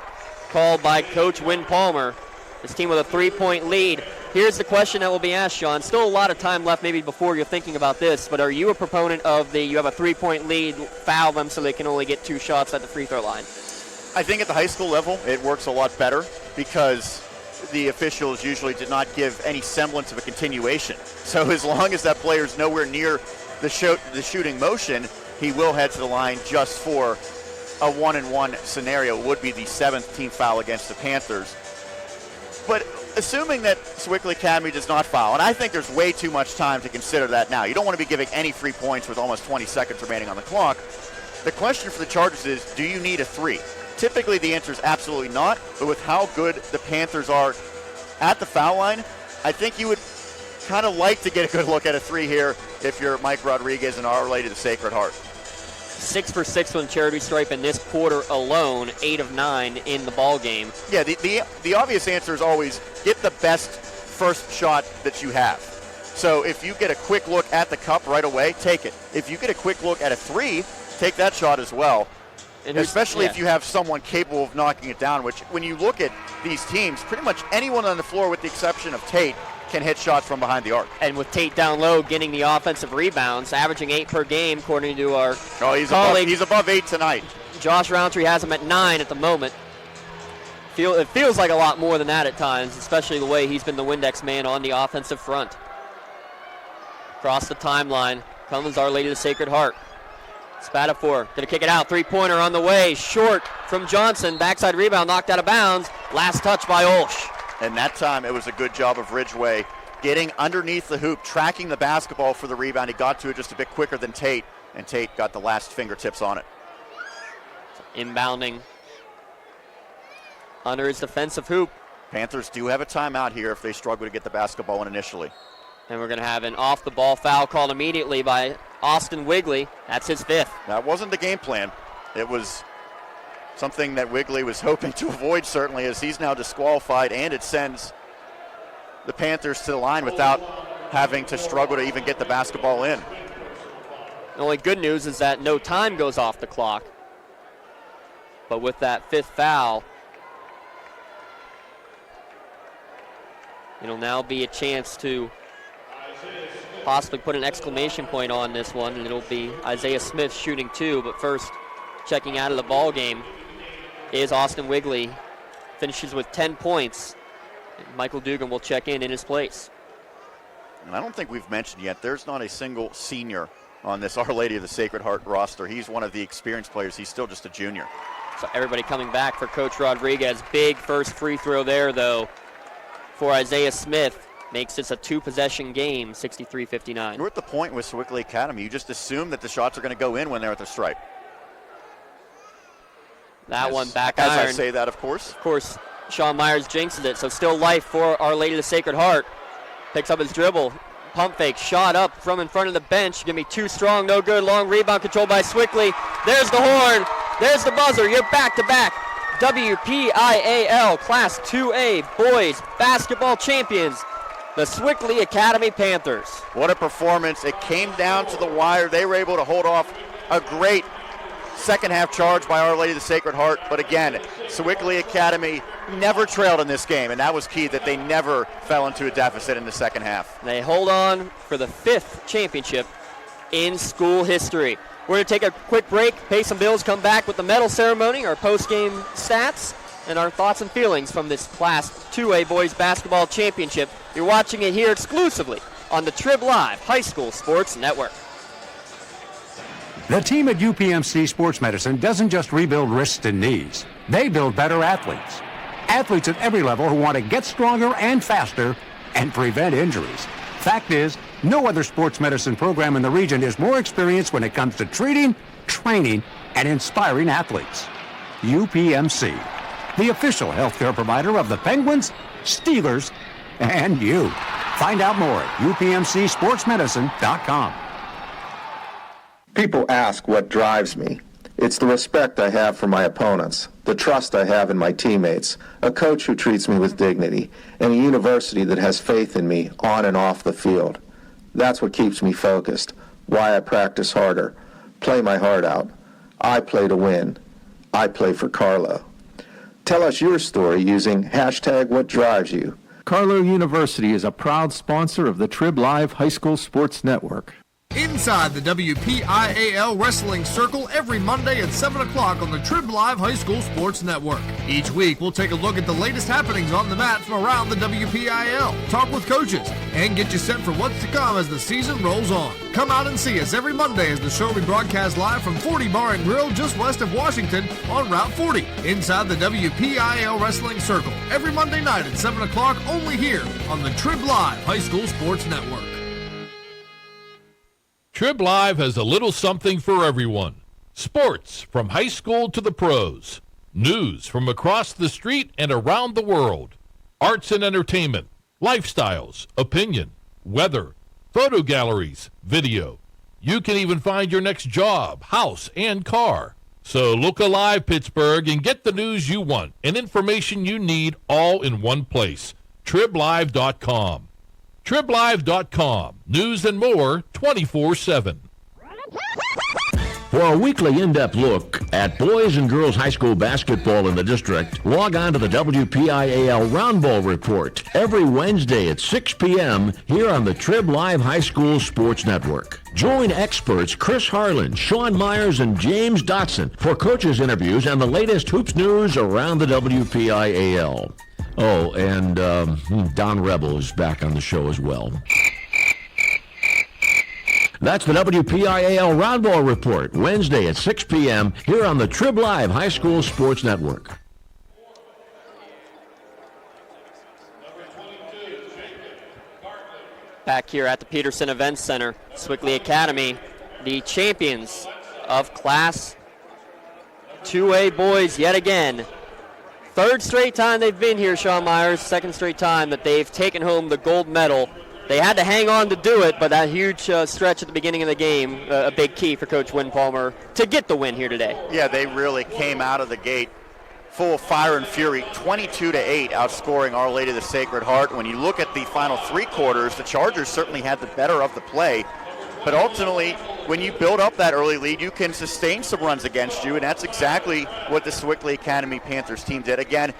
called by Coach Win Palmer. This team with a 3-point lead. Here's the question that will be asked, Sean. Still a lot of time left maybe before you're thinking about this, but are you a proponent of you have a 3-point lead, foul them so they can only get 2 shots at the free throw line? I think at the high school level it works a lot better because the officials usually did not give any semblance of a continuation. So as long as that player's nowhere near the shooting motion, he will head to the line just for a 1-and-1 scenario. It would be the 7th team foul against the Panthers. But assuming that Sewickley Academy does not foul, and I think there's way too much time to consider that now. You don't want to be giving any free points with almost 20 seconds remaining on the clock. The question for the Chargers is, do you need a 3? Typically the answer is absolutely not, but with how good the Panthers are at the foul line, I think you would kind of like to get a good look at a 3 here if you're Mike Rodriguez and Our Lady of the Sacred Heart. 6 for 6 on charity stripe in this quarter alone, 8 of 9 in the ball game. Yeah, the obvious answer is always get the best first shot that you have. So if you get a quick look at the cup right away, take it. If you get a quick look at a 3, take that shot as well. And especially if you have someone capable of knocking it down, which when you look at these teams, pretty much anyone on the floor with the exception of Tate can hit shots from behind the arc. And with Tate down low getting the offensive rebounds, averaging 8 per game, according to our colleague. He's above 8 tonight. Josh Roundtree has him at 9 at the moment. It feels like a lot more than that at times, especially the way he's been the Windex man on the offensive front. Across the timeline comes Our Lady of the Sacred Heart. Spatafor gonna kick it out. 3-pointer on the way. Short from Johnson. Backside rebound knocked out of bounds. Last touch by Olsch. And that time it was a good job of Ridgway getting underneath the hoop, tracking the basketball for the rebound. He got to it just a bit quicker than Tate, and Tate got the last fingertips on it. Inbounding under his defensive hoop. Panthers do have a timeout here if they struggle to get the basketball in initially. And we're going to have an off-the-ball foul called immediately by Austin Wigley. That's his 5th. That wasn't the game plan. It was something that Wigley was hoping to avoid, certainly, as he's now disqualified, and it sends the Panthers to the line without having to struggle to even get the basketball in. The only good news is that no time goes off the clock. But with that 5th foul, it'll now be a chance to possibly put an exclamation point on this one, and it'll be Isaiah Smith shooting 2. But first, checking out of the ball game is Austin Wigley. Finishes with 10 points. And Michael Dugan will check in his place. And I don't think we've mentioned yet, there's not a single senior on this Our Lady of the Sacred Heart roster. He's one of the experienced players. He's still just a junior. So everybody coming back for Coach Rodriguez. Big first free throw there, though, for Isaiah Smith. Makes this a 2-possession game, 63-59. We're at the point with Sewickley Academy, you just assume that the shots are going to go in when they're at the stripe. That one back as iron. I say that, of course. Of course, Sean Meyers jinxes it, so still life for Our Lady of the Sacred Heart. Picks up his dribble, pump fake, shot up from in front of the bench. Gonna be too strong, no good. Long rebound controlled by Sewickley. There's the horn, there's the buzzer. You're back-to-back WPIAL Class 2A boys basketball champions, the Sewickley Academy Panthers. What a performance. It came down to the wire. They were able to hold off a great second half charge by Our Lady of the Sacred Heart. But again, Sewickley Academy never trailed in this game, and that was key, that they never fell into a deficit in the second half. They hold on for the 5th championship in school history. We're going to take a quick break, pay some bills, come back with the medal ceremony, our post-game stats, and our thoughts and feelings from this Class 2A Boys Basketball Championship. You're watching it here exclusively on the Trib Live High School Sports Network. The team at UPMC Sports Medicine doesn't just rebuild wrists and knees. They build better athletes. Athletes at every level who want to get stronger and faster and prevent injuries. Fact is, no other sports medicine program in the region is more experienced when it comes to treating, training, and inspiring athletes. UPMC, the official healthcare provider of the Penguins, Steelers, and you. Find out more at upmcsportsmedicine.com. People ask what drives me. It's the respect I have for my opponents, the trust I have in my teammates, a coach who treats me with dignity, and a university that has faith in me on and off the field. That's what keeps me focused, why I practice harder, play my heart out. I play to win. I play for Carlo. Tell us your story using #WhatDrivesYou. Carlow University is a proud sponsor of the Trib Live High School Sports Network. Inside the WPIAL Wrestling Circle every Monday at 7 o'clock on the Trib Live High School Sports Network. Each week, we'll take a look at the latest happenings on the mat from around the WPIAL, talk with coaches, and get you set for what's to come as the season rolls on. Come out and see us every Monday as the show we broadcast live from 40 Bar and Grill just west of Washington on Route 40. Inside the WPIAL Wrestling Circle every Monday night at 7 o'clock only here on the Trib Live High School Sports Network. Trib Live has a little something for everyone. Sports from high school to the pros. News from across the street and around the world. Arts and entertainment. Lifestyles. Opinion. Weather. Photo galleries. Video. You can even find your next job, house, and car. So look alive, Pittsburgh, and get the news you want and information you need all in one place. TribLive.com. TribLive.com. News and more 24/7. For a weekly in-depth look at boys and girls high school basketball in the district, log on to the WPIAL Round Ball Report every Wednesday at 6 p.m. here on the Trib Live High School Sports Network. Join experts Chris Harlan, Sean Meyers, and James Dotson for coaches' interviews and the latest hoops news around the WPIAL. Oh, and Don Rebel is back on the show as well. That's the WPIAL Round Ball Report, Wednesday at 6 p.m. here on the Trib Live High School Sports Network. Back here at the Petersen Events Center, Sewickley Academy, the champions of Class 2A boys yet again. Third straight time they've been here, Sean Meyers. Second straight time that they've taken home the gold medal. They had to hang on to do it, but that huge stretch at the beginning of the game, a big key for Coach Win Palmer to get the win here today. Yeah, they really came out of the gate full of fire and fury, 22-8, outscoring Our Lady of the Sacred Heart. When you look at the final three quarters, the Chargers certainly had the better of the play. But ultimately, when you build up that early lead, you can sustain some runs against you, and that's exactly what the Sewickley Academy Panthers team did. Again,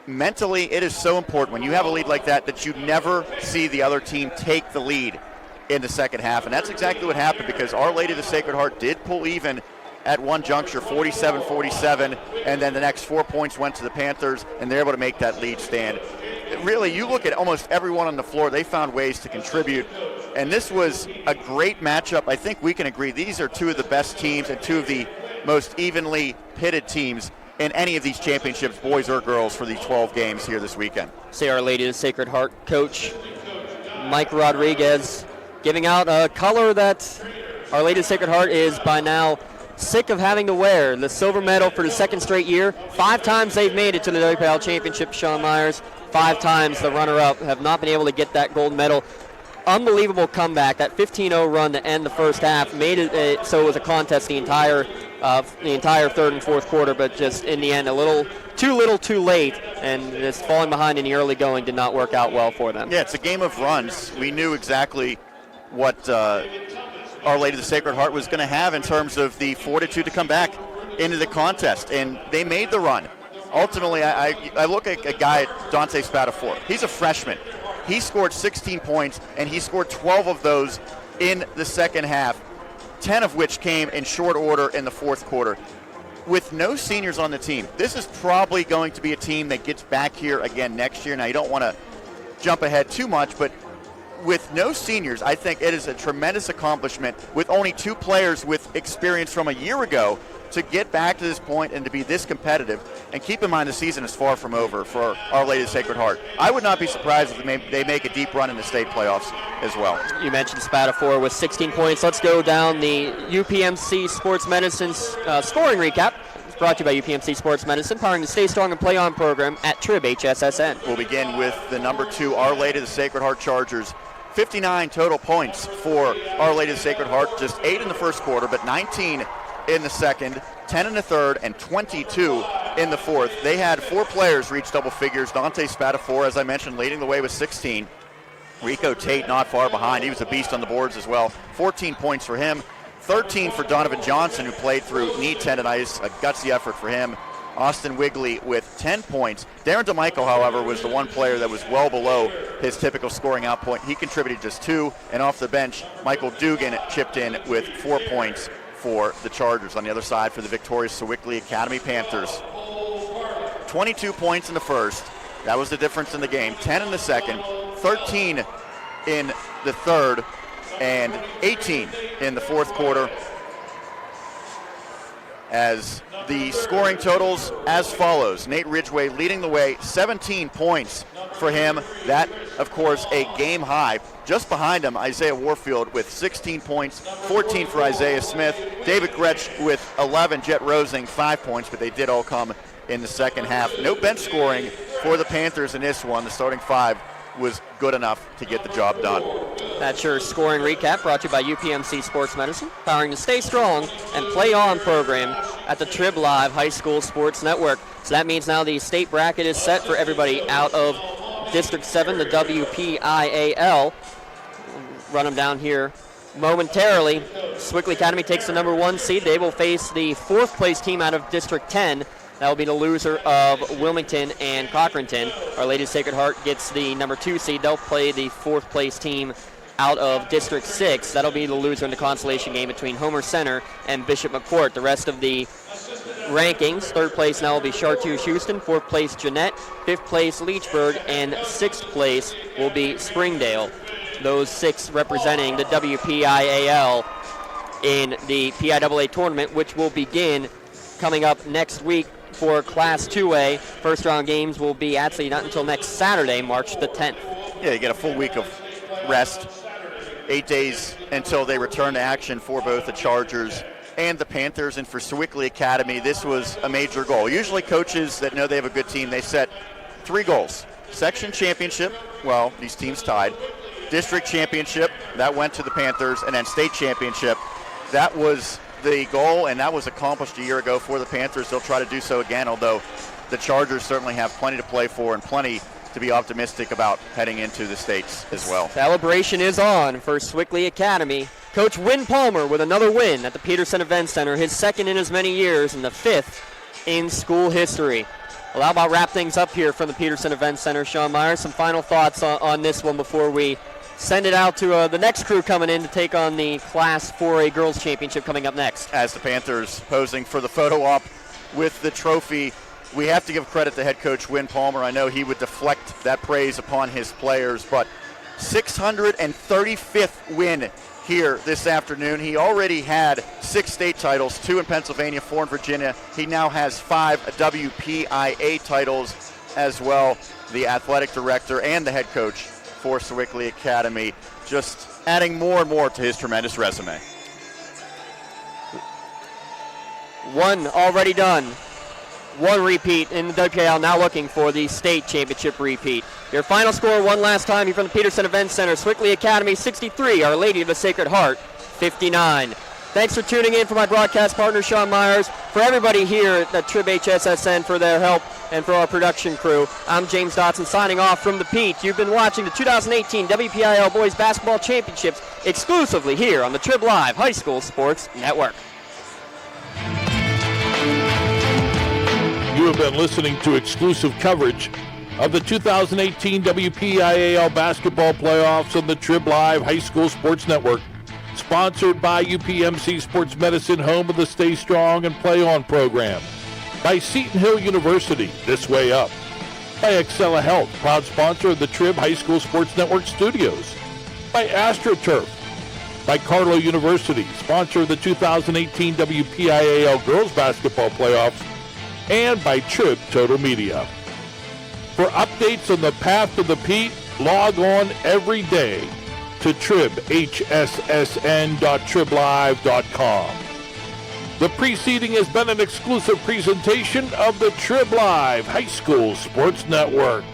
mentally, it is so important when you have a lead like that you never see the other team take the lead in the second half. And that's exactly what happened, because Our Lady of the Sacred Heart did pull even at one juncture, 47-47, and then the next 4 points went to the Panthers, and they're able to make that lead stand. Really, you look at almost everyone on the floor, they found ways to contribute. And this was a great matchup. I think we can agree these are two of the best teams and two of the most evenly pitted teams in any of these championships, boys or girls, for these 12 games here this weekend. Say Our Lady of the Sacred Heart coach Mike Rodriguez giving out a color that Our Lady of the Sacred Heart is by now sick of having to wear. The silver medal for the second straight year. 5 times they've made it to the WPIAL Championship, Sean Meyers. 5 times the runner-up have not been able to get that gold medal. Unbelievable comeback. That 15-0 run to end the first half made it so it was a contest the entire third and fourth quarter, but just in the end a little too late, and just falling behind in the early going did not work out well for them. Yeah, it's a game of runs. We knew exactly what Our Lady of the Sacred Heart was going to have in terms of the fortitude to come back into the contest, and they made the run. Ultimately, I look at a guy, Dante Spatafor. He's a freshman. He scored 16 points, and he scored 12 of those in the second half, 10 of which came in short order in the fourth quarter. With no seniors on the team, this is probably going to be a team that gets back here again next year. Now, you don't want to jump ahead too much, but with no seniors, I think it is a tremendous accomplishment with only 2 players with experience from a year ago to get back to this point and to be this competitive. And keep in mind, the season is far from over for Our Lady of the Sacred Heart. I would not be surprised if they make a deep run in the state playoffs as well. You mentioned Spatafor with 16 points. Let's go down the UPMC Sports Medicine scoring recap. It's brought to you by UPMC Sports Medicine, powering the Stay Strong and Play On program at Trib HSSN. We'll begin with the number 2, Our Lady of the Sacred Heart Chargers. 59 total points for Our Lady of the Sacred Heart, just 8 in the first quarter, but 19 in the second, 10 in the third, and 22 in the fourth. They had 4 players reach double figures. Dante Spatafor, as I mentioned, leading the way with 16. Rico Tate not far behind. He was a beast on the boards as well. 14 points for him. 13 for Donovan Johnson, who played through knee tendonitis, a gutsy effort for him. Austin Wigley with 10 points. Darren DeMichael, however, was the one player that was well below his typical scoring outpoint. He contributed just 2, and off the bench, Michael Dugan chipped in with 4 points for the Chargers. On the other side, for the victorious Sewickley Academy Panthers, 22 points in the first. That was the difference in the game. 10 in the second, 13 in the third, and 18 in the fourth quarter. As the scoring totals as follows: Nate Ridgway leading the way, 17 points for him. That, of course, a game high. Just behind him, Isaiah Warfield with 16 points, 14 for Isaiah Smith. David Gretsch with 11, Jet Rosing 5 points, but they did all come in the second half. No bench scoring for the Panthers in this one. The starting 5 was good enough to get the job done. That's your scoring recap, brought to you by UPMC Sports Medicine, powering the Stay Strong and Play On program at the Trib Live High School Sports Network. So that means now the state bracket is set for everybody out of District 7, the WPIAL. Run them down here momentarily. Sewickley Academy takes the number 1 seed. They will face the 4th place team out of District 10. That will be the loser of Wilmington and Cochranton. Our Lady of Sacred Heart gets the number 2 seed. They'll play the 4th place team out of District 6. That'll be the loser in the consolation game between Homer Center and Bishop McCourt. The rest of the rankings, 3rd place now will be Chartiers Houston, 4th place Jeanette, 5th place Leechburg, and 6th place will be Springdale. Those 6 representing the WPIAL in the PIAA tournament, which will begin coming up next week for Class 2A. First round games will be actually not until next Saturday, March the 10th. Yeah, you get a full week of rest, 8 days until they return to action for both the Chargers and the Panthers. And for Sewickley Academy, this was a major goal. Usually coaches that know they have a good team, they set 3 goals. Section championship, well, these teams tied. District championship, that went to the Panthers, and then state championship. That was the goal, and that was accomplished a year ago for the Panthers. They'll try to do so again, although the Chargers certainly have plenty to play for and plenty to be optimistic about heading into the states as well. Celebration is on for Sewickley Academy. Coach Win Palmer with another win at the Petersen Events Center, his 2nd in as many years and the 5th in school history. Well, how about wrap things up here from the Petersen Events Center? Sean Meyers, some final thoughts on this one before we send it out to the next crew coming in to take on the Class 4A Girls Championship coming up next. As the Panthers posing for the photo op with the trophy, we have to give credit to head coach Win Palmer. I know he would deflect that praise upon his players, but 635th win here this afternoon. He already had 6 state titles, 2 in Pennsylvania, 4 in Virginia. He now has 5 WPIA titles as well. The athletic director and the head coach for Sewickley Academy, just adding more and more to his tremendous resume. 1 already done. 1 repeat in the WPIAL, now looking for the state championship repeat. Your final score one last time here from the Petersen Events Center. Sewickley Academy 63, Our Lady of the Sacred Heart 59. Thanks for tuning in for my broadcast partner, Sean Meyers. For everybody here at the Trib HSSN for their help and for our production crew, I'm James Dotson signing off from the Pete. You've been watching the 2018 WPIAL Boys Basketball Championships exclusively here on the Trib Live High School Sports Network. You have been listening to exclusive coverage of the 2018 WPIAL Basketball Playoffs on the Trib Live High School Sports Network. Sponsored by UPMC Sports Medicine, home of the Stay Strong and Play On program. By Seton Hill University, This Way Up. By Excella Health, proud sponsor of the Trib High School Sports Network studios. By AstroTurf. By Carlow University, sponsor of the 2018 WPIAL Girls Basketball Playoffs. And by Trib Total Media. For updates on the path to the Pete, log on every day to tribhssn.triblive.com. The preceding has been an exclusive presentation of the Trib Live High School Sports Network.